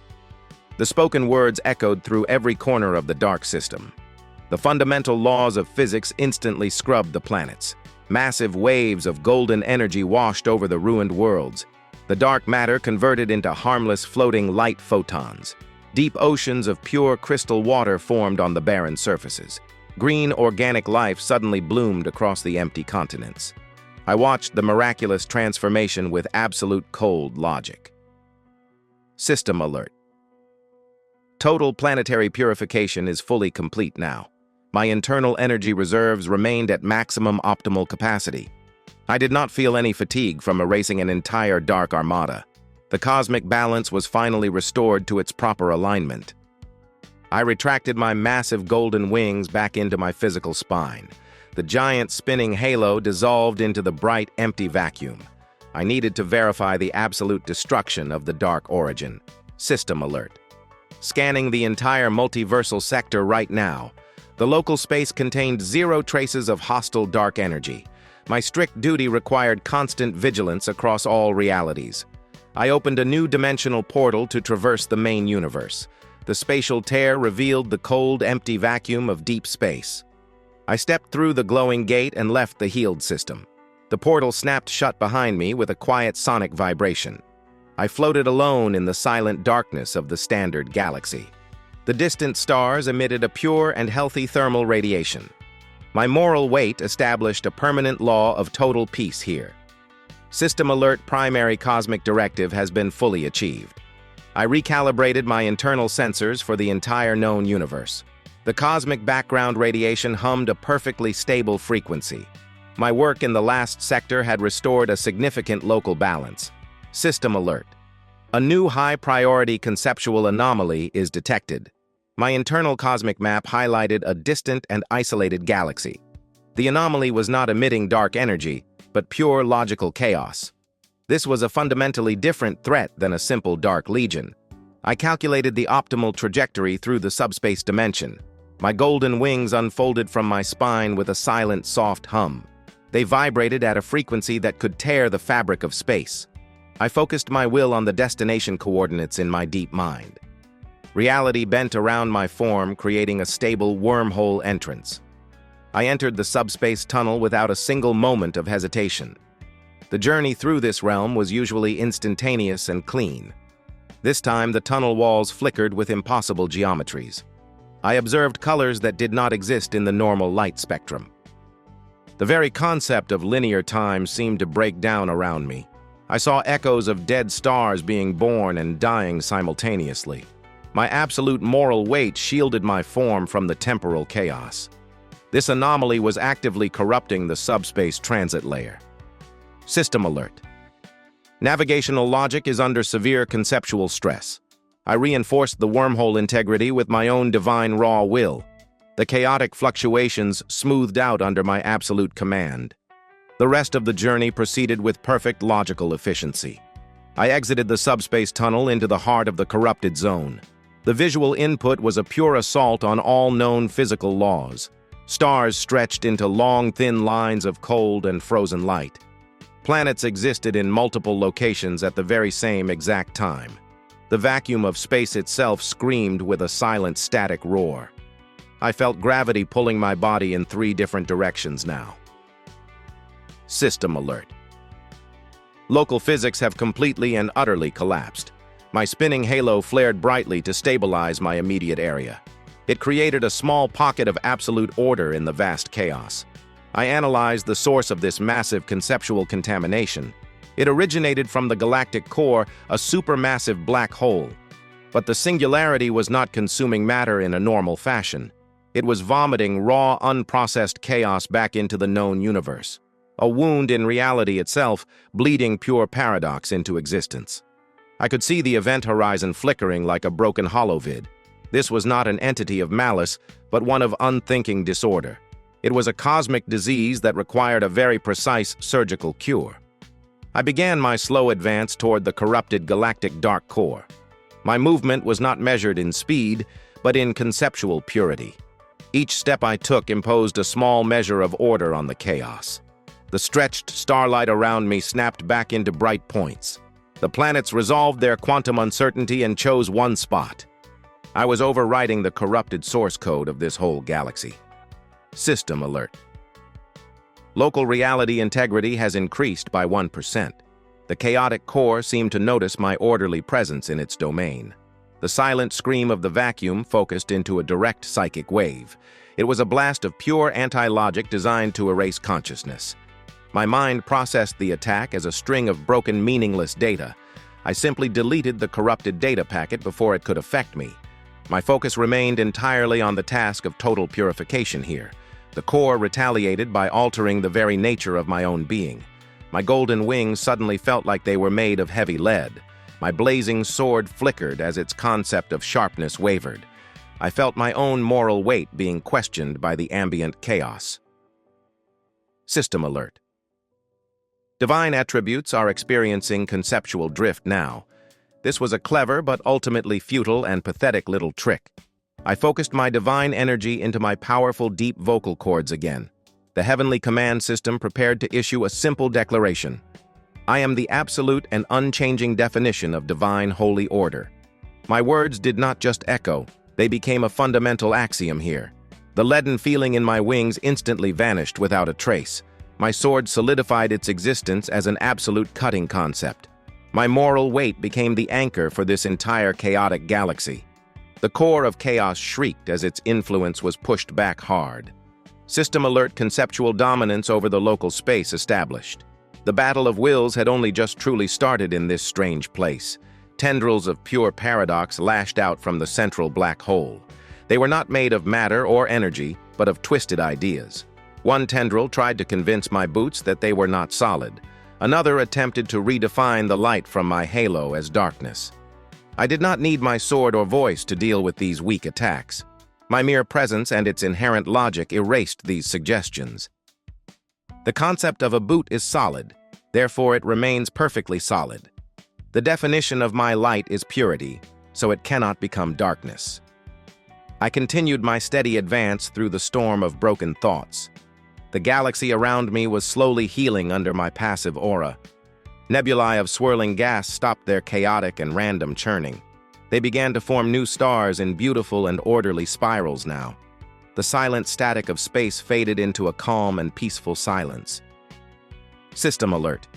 The spoken words echoed through every corner of the dark system. The fundamental laws of physics instantly scrubbed the planets. Massive waves of golden energy washed over the ruined worlds. The dark matter converted into harmless floating light photons. Deep oceans of pure crystal water formed on the barren surfaces. Green organic life suddenly bloomed across the empty continents. I watched the miraculous transformation with absolute cold logic. System alert. Total planetary purification is fully complete now. My internal energy reserves remained at maximum optimal capacity. I did not feel any fatigue from erasing an entire dark armada. The cosmic balance was finally restored to its proper alignment. I retracted my massive golden wings back into my physical spine. The giant spinning halo dissolved into the bright, empty vacuum. I needed to verify the absolute destruction of the dark origin. System alert. Scanning the entire multiversal sector right now. The local space contained zero traces of hostile dark energy. My strict duty required constant vigilance across all realities. I opened a new dimensional portal to traverse the main universe. The spatial tear revealed the cold, empty vacuum of deep space. I stepped through the glowing gate and left the healed system. The portal snapped shut behind me with a quiet sonic vibration. I floated alone in the silent darkness of the standard galaxy. The distant stars emitted a pure and healthy thermal radiation. My moral weight established a permanent law of total peace here. System alert: primary cosmic directive has been fully achieved. I recalibrated my internal sensors for the entire known universe. The cosmic background radiation hummed a perfectly stable frequency. My work in the last sector had restored a significant local balance. System alert. A new high-priority conceptual anomaly is detected. My internal cosmic map highlighted a distant and isolated galaxy. The anomaly was not emitting dark energy, but pure logical chaos. This was a fundamentally different threat than a simple dark legion. I calculated the optimal trajectory through the subspace dimension. My golden wings unfolded from my spine with a silent, soft hum. They vibrated at a frequency that could tear the fabric of space. I focused my will on the destination coordinates in my deep mind. Reality bent around my form, creating a stable wormhole entrance. I entered the subspace tunnel without a single moment of hesitation. The journey through this realm was usually instantaneous and clean. This time, the tunnel walls flickered with impossible geometries. I observed colors that did not exist in the normal light spectrum. The very concept of linear time seemed to break down around me. I saw echoes of dead stars being born and dying simultaneously. My absolute moral weight shielded my form from the temporal chaos. This anomaly was actively corrupting the subspace transit layer. System alert. Navigational logic is under severe conceptual stress. I reinforced the wormhole integrity with my own divine raw will. The chaotic fluctuations smoothed out under my absolute command. The rest of the journey proceeded with perfect logical efficiency. I exited the subspace tunnel into the heart of the corrupted zone. The visual input was a pure assault on all known physical laws. Stars stretched into long, thin lines of cold and frozen light. Planets existed in multiple locations at the very same exact time. The vacuum of space itself screamed with a silent, static roar. I felt gravity pulling my body in 3 different directions now. System alert. Local physics have completely and utterly collapsed. My spinning halo flared brightly to stabilize my immediate area. It created a small pocket of absolute order in the vast chaos. I analyzed the source of this massive conceptual contamination. It originated from the galactic core, a supermassive black hole. But the singularity was not consuming matter in a normal fashion. It was vomiting raw, unprocessed chaos back into the known universe. A wound in reality itself, bleeding pure paradox into existence. I could see the event horizon flickering like a broken holovid. This was not an entity of malice, but one of unthinking disorder. It was a cosmic disease that required a very precise surgical cure. I began my slow advance toward the corrupted galactic dark core. My movement was not measured in speed, but in conceptual purity. Each step I took imposed a small measure of order on the chaos. The stretched starlight around me snapped back into bright points. The planets resolved their quantum uncertainty and chose one spot. I was overwriting the corrupted source code of this whole galaxy. System alert. Local reality integrity has increased by 1%. The chaotic core seemed to notice my orderly presence in its domain. The silent scream of the vacuum focused into a direct psychic wave. It was a blast of pure anti-logic designed to erase consciousness. My mind processed the attack as a string of broken, meaningless data. I simply deleted the corrupted data packet before it could affect me. My focus remained entirely on the task of total purification here. The core retaliated by altering the very nature of my own being. My golden wings suddenly felt like they were made of heavy lead. My blazing sword flickered as its concept of sharpness wavered. I felt my own moral weight being questioned by the ambient chaos. System alert. Divine attributes are experiencing conceptual drift now. This was a clever but ultimately futile and pathetic little trick. I focused my divine energy into my powerful deep vocal cords again. The heavenly command system prepared to issue a simple declaration. I am the absolute and unchanging definition of divine holy order. My words did not just echo, they became a fundamental axiom here. The leaden feeling in my wings instantly vanished without a trace. My sword solidified its existence as an absolute cutting concept. My moral weight became the anchor for this entire chaotic galaxy. The core of chaos shrieked as its influence was pushed back hard. System alert conceptual dominance over the local space established. The battle of wills had only just truly started in this strange place. Tendrils of pure paradox lashed out from the central black hole. They were not made of matter or energy, but of twisted ideas. One tendril tried to convince my boots that they were not solid. Another attempted to redefine the light from my halo as darkness. I did not need my sword or voice to deal with these weak attacks. My mere presence and its inherent logic erased these suggestions. The concept of a boot is solid, therefore it remains perfectly solid. The definition of my light is purity, so it cannot become darkness. I continued my steady advance through the storm of broken thoughts. The galaxy around me was slowly healing under my passive aura. Nebulae of swirling gas stopped their chaotic and random churning. They began to form new stars in beautiful and orderly spirals now. The silent static of space faded into a calm and peaceful silence. System alert.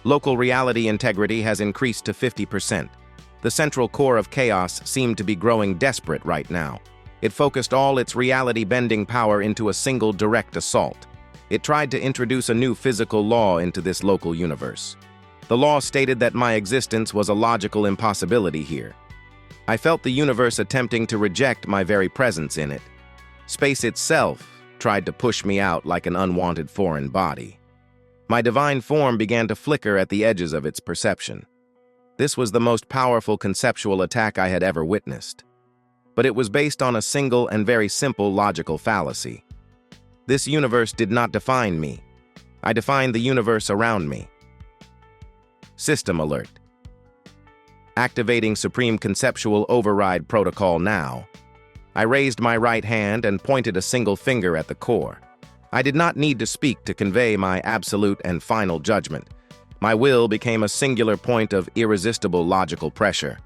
Local reality integrity has increased to 50%. The central core of chaos seemed to be growing desperate right now. It focused all its reality-bending power into a single direct assault. It tried to introduce a new physical law into this local universe. The law stated that my existence was a logical impossibility here. I felt the universe attempting to reject my very presence in it. Space itself tried to push me out like an unwanted foreign body. My divine form began to flicker at the edges of its perception. This was the most powerful conceptual attack I had ever witnessed. but it was based on a single and very simple logical fallacy. This universe did not define me. I defined the universe around me. System alert. Activating Supreme Conceptual Override Protocol now. I raised my right hand and pointed a single finger at the core. I did not need to speak to convey my absolute and final judgment. My will became a singular point of irresistible logical pressure.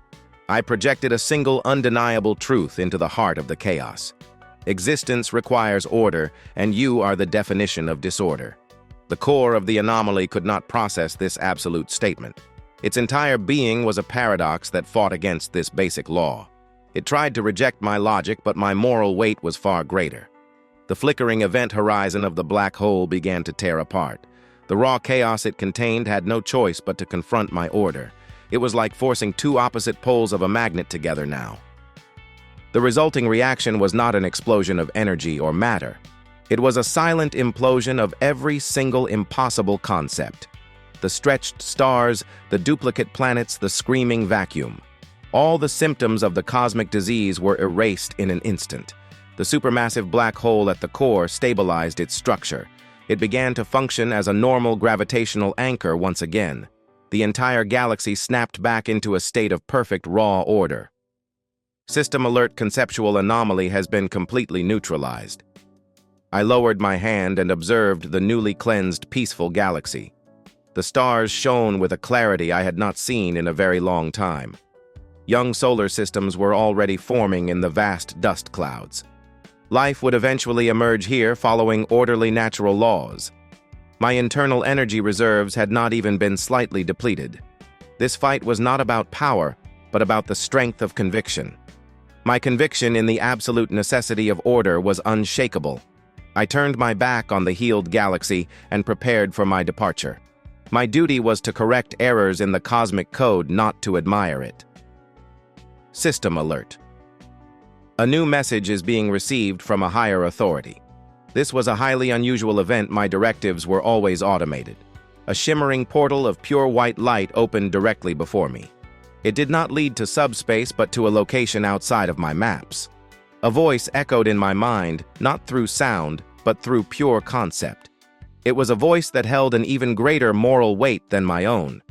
I projected a single undeniable truth into the heart of the chaos. Existence requires order, and you are the definition of disorder. The core of the anomaly could not process this absolute statement. Its entire being was a paradox that fought against this basic law. It tried to reject my logic, but my moral weight was far greater. The flickering event horizon of the black hole began to tear apart. The raw chaos it contained had no choice but to confront my order. It was like forcing two opposite poles of a magnet together now. The resulting reaction was not an explosion of energy or matter. It was a silent implosion of every single impossible concept. The stretched stars, the duplicate planets, the screaming vacuum. All the symptoms of the cosmic disease were erased in an instant. The supermassive black hole at the core stabilized its structure. It began to function as a normal gravitational anchor once again. The entire galaxy snapped back into a state of perfect raw order. System alert conceptual anomaly has been completely neutralized. I lowered my hand and observed the newly cleansed, peaceful galaxy. The stars shone with a clarity I had not seen in a very long time. Young solar systems were already forming in the vast dust clouds. Life would eventually emerge here following orderly natural laws. My internal energy reserves had not even been slightly depleted. This fight was not about power, but about the strength of conviction. My conviction in the absolute necessity of order was unshakable. I turned my back on the healed galaxy and prepared for my departure. My duty was to correct errors in the cosmic code, not to admire it. System alert. A new message is being received from a higher authority. This was a highly unusual event. My directives were always automated. A shimmering portal of pure white light opened directly before me. It did not lead to subspace, but to a location outside of my maps. A voice echoed in my mind, not through sound, but through pure concept. It was a voice that held an even greater moral weight than my own.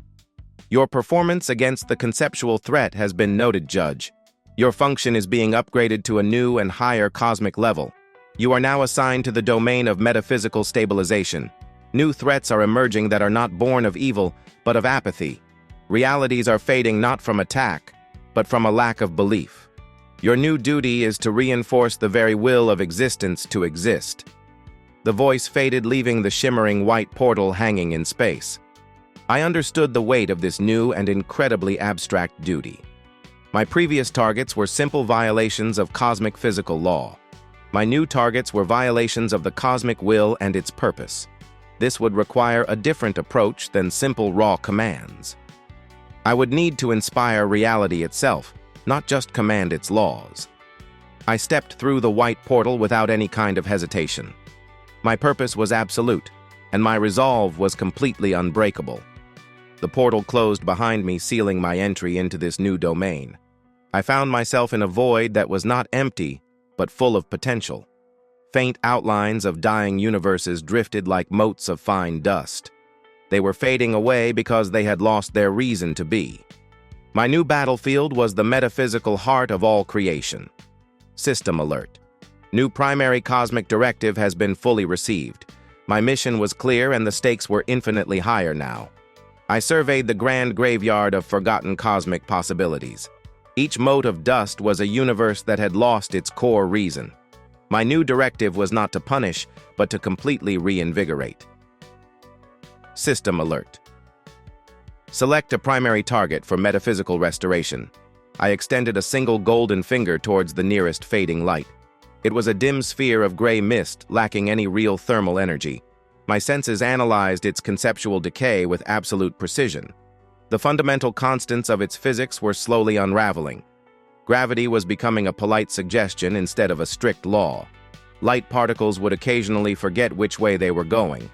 Your performance against the conceptual threat has been noted, Judge. Your function is being upgraded to a new and higher cosmic level. You are now assigned to the domain of metaphysical stabilization. New threats are emerging that are not born of evil, but of apathy. Realities are fading not from attack, but from a lack of belief. Your new duty is to reinforce the very will of existence to exist. The voice faded, leaving the shimmering white portal hanging in space. I understood the weight of this new and incredibly abstract duty. My previous targets were simple violations of cosmic physical law. My new targets were violations of the cosmic will and its purpose. This would require a different approach than simple raw commands. I would need to inspire reality itself, not just command its laws. I stepped through the white portal without any kind of hesitation. My purpose was absolute, and my resolve was completely unbreakable. The portal closed behind me, sealing my entry into this new domain. I found myself in a void that was not empty, but full of potential. Faint outlines of dying universes drifted like motes of fine dust. They were fading away because they had lost their reason to be. My new battlefield was the metaphysical heart of all creation. System alert. New primary cosmic directive has been fully received. My mission was clear and the stakes were infinitely higher now. I surveyed the grand graveyard of forgotten cosmic possibilities. Each mote of dust was a universe that had lost its core reason. My new directive was not to punish, but to completely reinvigorate. System alert. Select a primary target for metaphysical restoration. I extended a single golden finger towards the nearest fading light. It was a dim sphere of gray mist, lacking any real thermal energy. My senses analyzed its conceptual decay with absolute precision. The fundamental constants of its physics were slowly unraveling. Gravity was becoming a polite suggestion instead of a strict law. Light particles would occasionally forget which way they were going.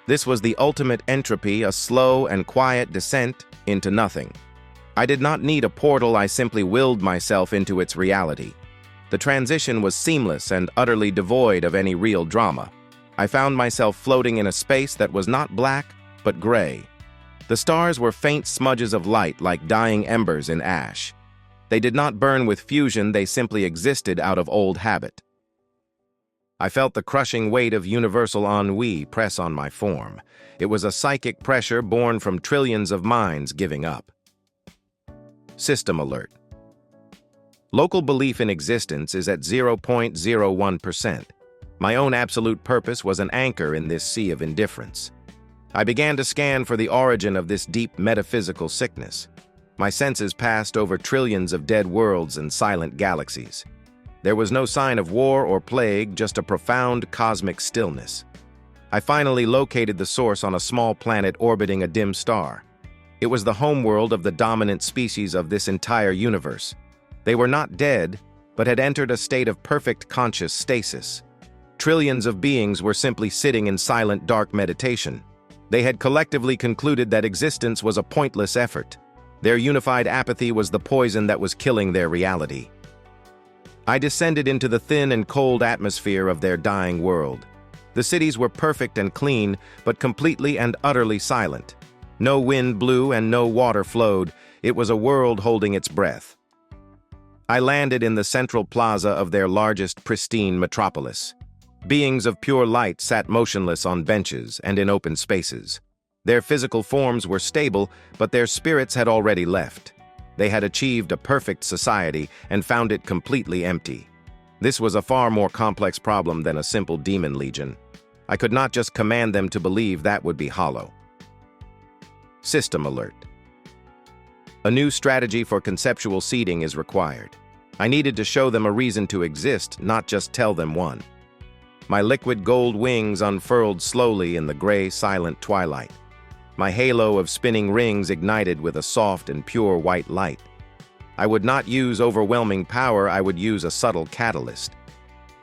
This was the ultimate entropy, a slow and quiet descent into nothing. I did not need a portal, I simply willed myself into its reality. The transition was seamless and utterly devoid of any real drama. I found myself floating in a space that was not black, but gray. The stars were faint smudges of light like dying embers in ash. They did not burn with fusion, they simply existed out of old habit. I felt the crushing weight of universal ennui press on my form. It was a psychic pressure born from trillions of minds giving up. System alert. Local belief in existence is at 0.01%. My own absolute purpose was an anchor in this sea of indifference. I began to scan for the origin of this deep metaphysical sickness. My senses passed over trillions of dead worlds and silent galaxies. There was no sign of war or plague, just a profound cosmic stillness. I finally located the source on a small planet orbiting a dim star. It was the homeworld of the dominant species of this entire universe. They were not dead, but had entered a state of perfect conscious stasis. Trillions of beings were simply sitting in silent, dark meditation. They had collectively concluded that existence was a pointless effort. Their unified apathy was the poison that was killing their reality. I descended into the thin and cold atmosphere of their dying world. The cities were perfect and clean, but completely and utterly silent. No wind blew and no water flowed. It was a world holding its breath. I landed in the central plaza of their largest, pristine metropolis. Beings of pure light sat motionless on benches and in open spaces. Their physical forms were stable, but their spirits had already left. They had achieved a perfect society and found it completely empty. This was a far more complex problem than a simple demon legion. I could not just command them to believe that would be hollow. System alert. A new strategy for conceptual seeding is required. I needed to show them a reason to exist, not just tell them one. My liquid gold wings unfurled slowly in the gray, silent twilight. My halo of spinning rings ignited with a soft and pure white light. I would not use overwhelming power, I would use a subtle catalyst.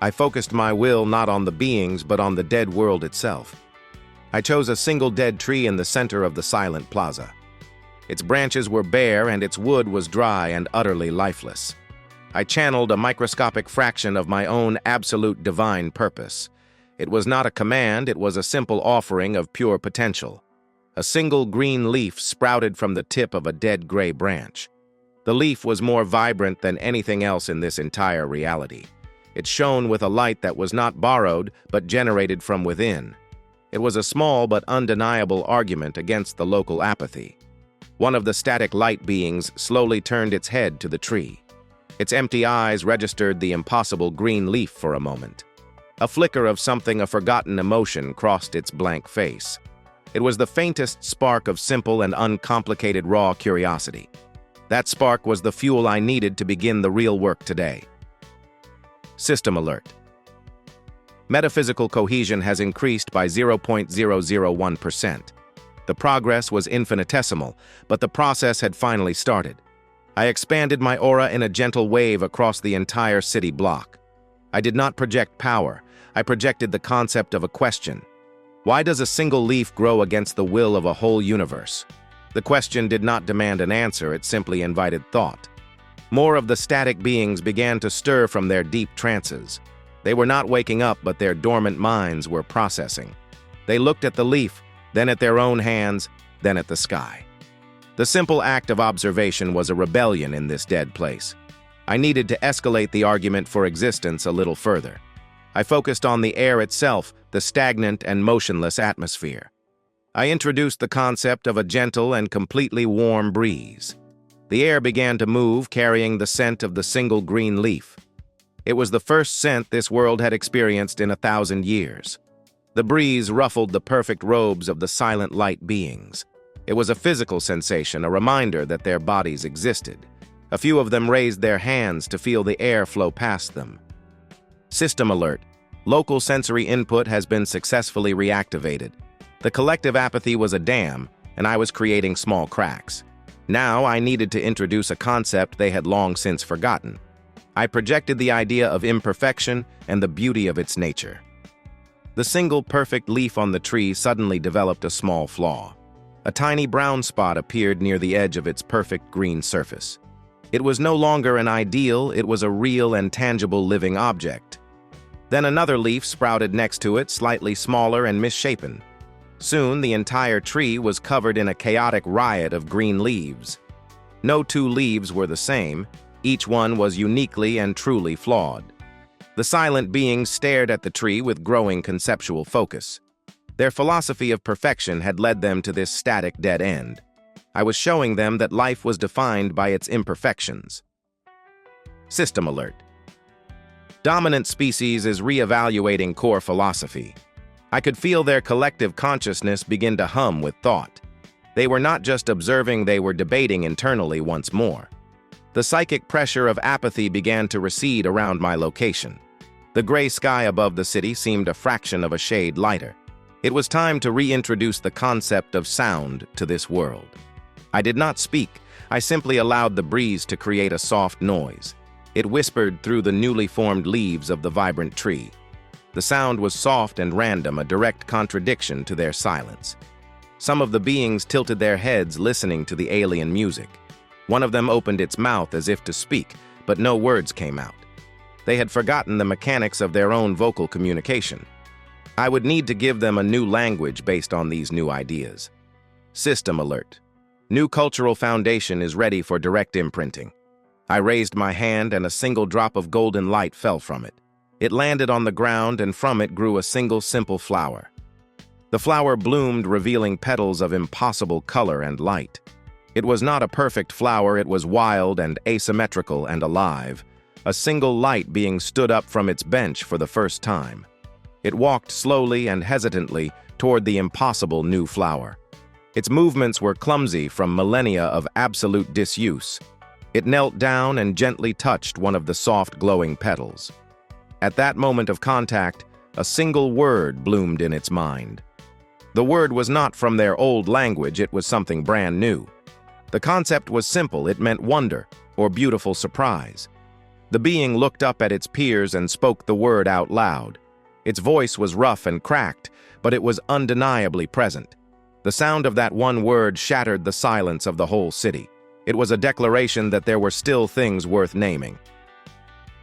I focused my will not on the beings, but on the dead world itself. I chose a single dead tree in the center of the silent plaza. Its branches were bare and its wood was dry and utterly lifeless. I channeled a microscopic fraction of my own absolute divine purpose. It was not a command, it was a simple offering of pure potential. A single green leaf sprouted from the tip of a dead gray branch. The leaf was more vibrant than anything else in this entire reality. It shone with a light that was not borrowed, but generated from within. It was a small but undeniable argument against the local apathy. One of the static light beings slowly turned its head to the tree. Its empty eyes registered the impossible green leaf for a moment. A flicker of something, a forgotten emotion, crossed its blank face. It was the faintest spark of simple and uncomplicated raw curiosity. That spark was the fuel I needed to begin the real work today. System alert. Metaphysical cohesion has increased by 0.001%. The progress was infinitesimal, but the process had finally started. I expanded my aura in a gentle wave across the entire city block. I did not project power, I projected the concept of a question. Why does a single leaf grow against the will of a whole universe? The question did not demand an answer, it simply invited thought. More of the static beings began to stir from their deep trances. They were not waking up, but their dormant minds were processing. They looked at the leaf, then at their own hands, then at the sky. The simple act of observation was a rebellion in this dead place. I needed to escalate the argument for existence a little further. I focused on the air itself, the stagnant and motionless atmosphere. I introduced the concept of a gentle and completely warm breeze. The air began to move, carrying the scent of the single green leaf. It was the first scent this world had experienced in 1,000 years. The breeze ruffled the perfect robes of the silent light beings. It was a physical sensation, a reminder that their bodies existed. A few of them raised their hands to feel the air flow past them. System alert. Local sensory input has been successfully reactivated. The collective apathy was a dam, and I was creating small cracks. Now I needed to introduce a concept they had long since forgotten. I projected the idea of imperfection and the beauty of its nature. The single perfect leaf on the tree suddenly developed a small flaw. A tiny brown spot appeared near the edge of its perfect green surface. It was no longer an ideal, it was a real and tangible living object. Then another leaf sprouted next to it, slightly smaller and misshapen. Soon, the entire tree was covered in a chaotic riot of green leaves. No two leaves were the same, each one was uniquely and truly flawed. The silent beings stared at the tree with growing conceptual focus. Their philosophy of perfection had led them to this static dead end. I was showing them that life was defined by its imperfections. System alert. Dominant species is re-evaluating core philosophy. I could feel their collective consciousness begin to hum with thought. They were not just observing, they were debating internally once more. The psychic pressure of apathy began to recede around my location. The gray sky above the city seemed a fraction of a shade lighter. It was time to reintroduce the concept of sound to this world. I did not speak, I simply allowed the breeze to create a soft noise. It whispered through the newly formed leaves of the vibrant tree. The sound was soft and random, a direct contradiction to their silence. Some of the beings tilted their heads, listening to the alien music. One of them opened its mouth as if to speak, but no words came out. They had forgotten the mechanics of their own vocal communication. I would need to give them a new language based on these new ideas. System alert. New cultural foundation is ready for direct imprinting. I raised my hand and a single drop of golden light fell from it. It landed on the ground and from it grew a single simple flower. The flower bloomed, revealing petals of impossible color and light. It was not a perfect flower, it was wild and asymmetrical and alive, a single light being stood up from its bench for the first time. It walked slowly and hesitantly toward the impossible new flower. Its movements were clumsy from millennia of absolute disuse. It knelt down and gently touched one of the soft, glowing petals. At that moment of contact, a single word bloomed in its mind. The word was not from their old language, it was something brand new. The concept was simple, it meant wonder, or beautiful surprise. The being looked up at its peers and spoke the word out loud. Its voice was rough and cracked, but it was undeniably present. The sound of that one word shattered the silence of the whole city. It was a declaration that there were still things worth naming.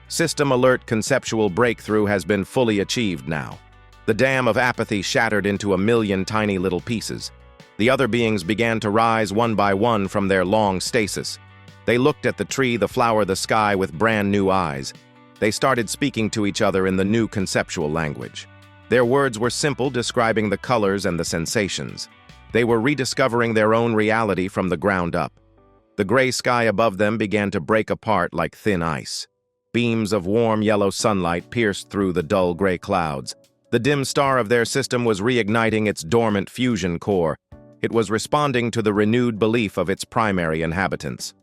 System alert, conceptual breakthrough has been fully achieved now. The dam of apathy shattered into a million tiny little pieces. The other beings began to rise one by one from their long stasis. They looked at the tree, the flower, the sky with brand new eyes. They started speaking to each other in the new conceptual language. Their words were simple, describing the colors and the sensations. They were rediscovering their own reality from the ground up. The gray sky above them began to break apart like thin ice. Beams of warm yellow sunlight pierced through the dull gray clouds. The dim star of their system was reigniting its dormant fusion core. It was responding to the renewed belief of its primary inhabitants.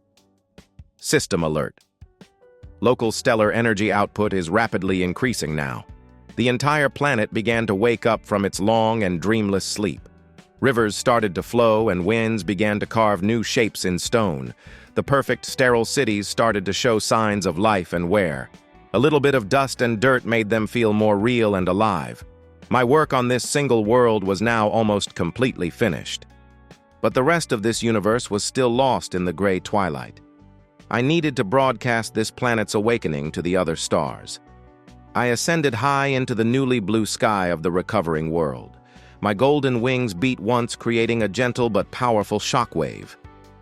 System alert. Local stellar energy output is rapidly increasing now. The entire planet began to wake up from its long and dreamless sleep. Rivers started to flow and winds began to carve new shapes in stone. The perfect sterile cities started to show signs of life and wear. A little bit of dust and dirt made them feel more real and alive. My work on this single world was now almost completely finished. But the rest of this universe was still lost in the gray twilight. I needed to broadcast this planet's awakening to the other stars. I ascended high into the newly blue sky of the recovering world. My golden wings beat once, creating a gentle but powerful shockwave.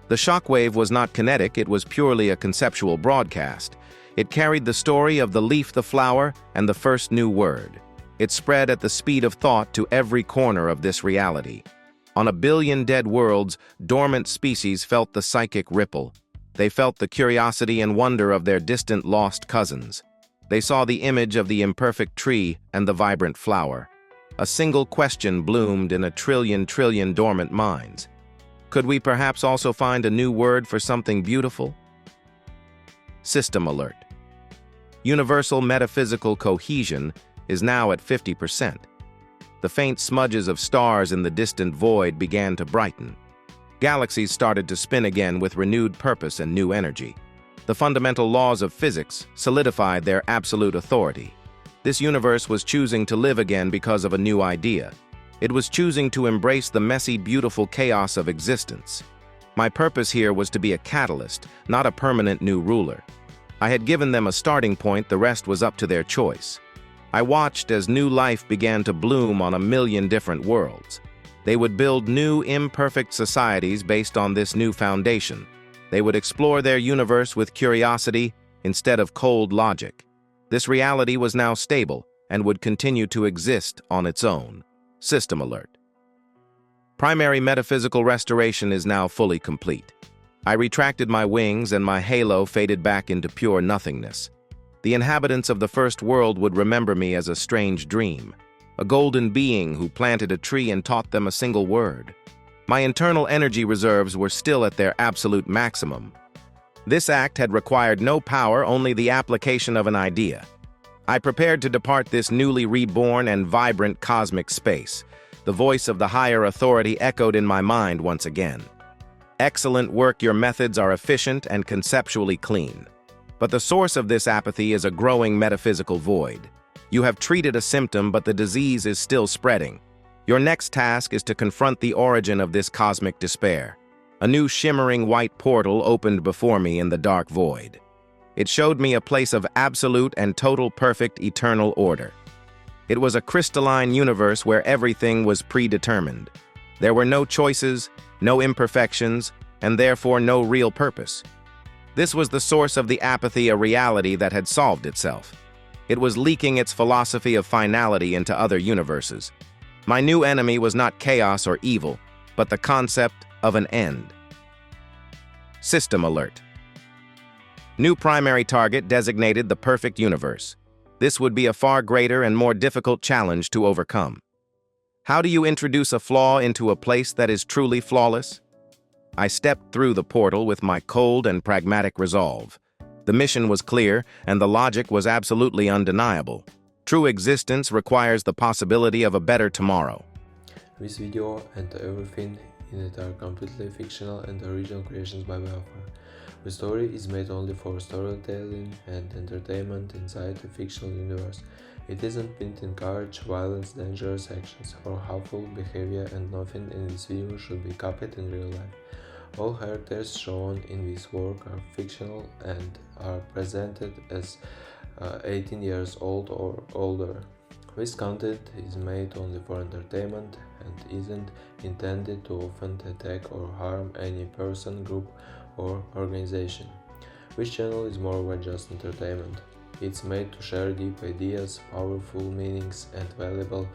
The shockwave was not kinetic, it was purely a conceptual broadcast. It carried the story of the leaf, the flower, and the first new word. It spread at the speed of thought to every corner of this reality. On a billion dead worlds, dormant species felt the psychic ripple. They felt the curiosity and wonder of their distant lost cousins. They saw the image of the imperfect tree and the vibrant flower. A single question bloomed in a trillion dormant minds. Could we perhaps also find a new word for something beautiful? System alert. Universal metaphysical cohesion is now at 50%. The faint smudges of stars in the distant void began to brighten. Galaxies started to spin again with renewed purpose and new energy. The fundamental laws of physics solidified their absolute authority. This universe was choosing to live again because of a new idea. It was choosing to embrace the messy, beautiful chaos of existence. My purpose here was to be a catalyst, not a permanent new ruler. I had given them a starting point, the rest was up to their choice. I watched as new life began to bloom on a million different worlds. They would build new, imperfect societies based on this new foundation. They would explore their universe with curiosity instead of cold logic. This reality was now stable and would continue to exist on its own. System alert. Primary metaphysical restoration is now fully complete. I retracted my wings and my halo faded back into pure nothingness. The inhabitants of the first world would remember me as a strange dream, a golden being who planted a tree and taught them a single word. My internal energy reserves were still at their absolute maximum. This act had required no power, only the application of an idea. I prepared to depart this newly reborn and vibrant cosmic space. The voice of the higher authority echoed in my mind once again. Excellent work, your methods are efficient and conceptually clean. But the source of this apathy is a growing metaphysical void. You have treated a symptom, but the disease is still spreading. Your next task is to confront the origin of this cosmic despair. A new shimmering white portal opened before me in the dark void. It showed me a place of absolute and total perfect eternal order. It was a crystalline universe where everything was predetermined. There were no choices, no imperfections, and therefore no real purpose. This was the source of the apathy, a reality that had solved itself. It was leaking its philosophy of finality into other universes. My new enemy was not chaos or evil, but the concept of an end. System alert. New primary target designated the perfect universe. This would be a far greater and more difficult challenge to overcome. How do you introduce a flaw into a place that is truly flawless? I stepped through the portal with my cold and pragmatic resolve. The mission was clear, and the logic was absolutely undeniable. True existence requires the possibility of a better tomorrow. This video and everything in it are completely fictional and original creations by Manhwa. The story is made only for storytelling and entertainment inside a fictional universe. It isn't meant to encourage violence, dangerous actions, or harmful behavior, and nothing in this video should be copied in real life. All characters shown in this work are fictional and are presented as 18 years old or older. This content is made only for entertainment and isn't intended to offend, attack, or harm any person, group, or organization. This channel is more than just entertainment. It's made to share deep ideas, powerful meanings, and valuable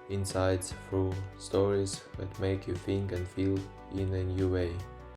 insights through stories that make you think and feel in a new way.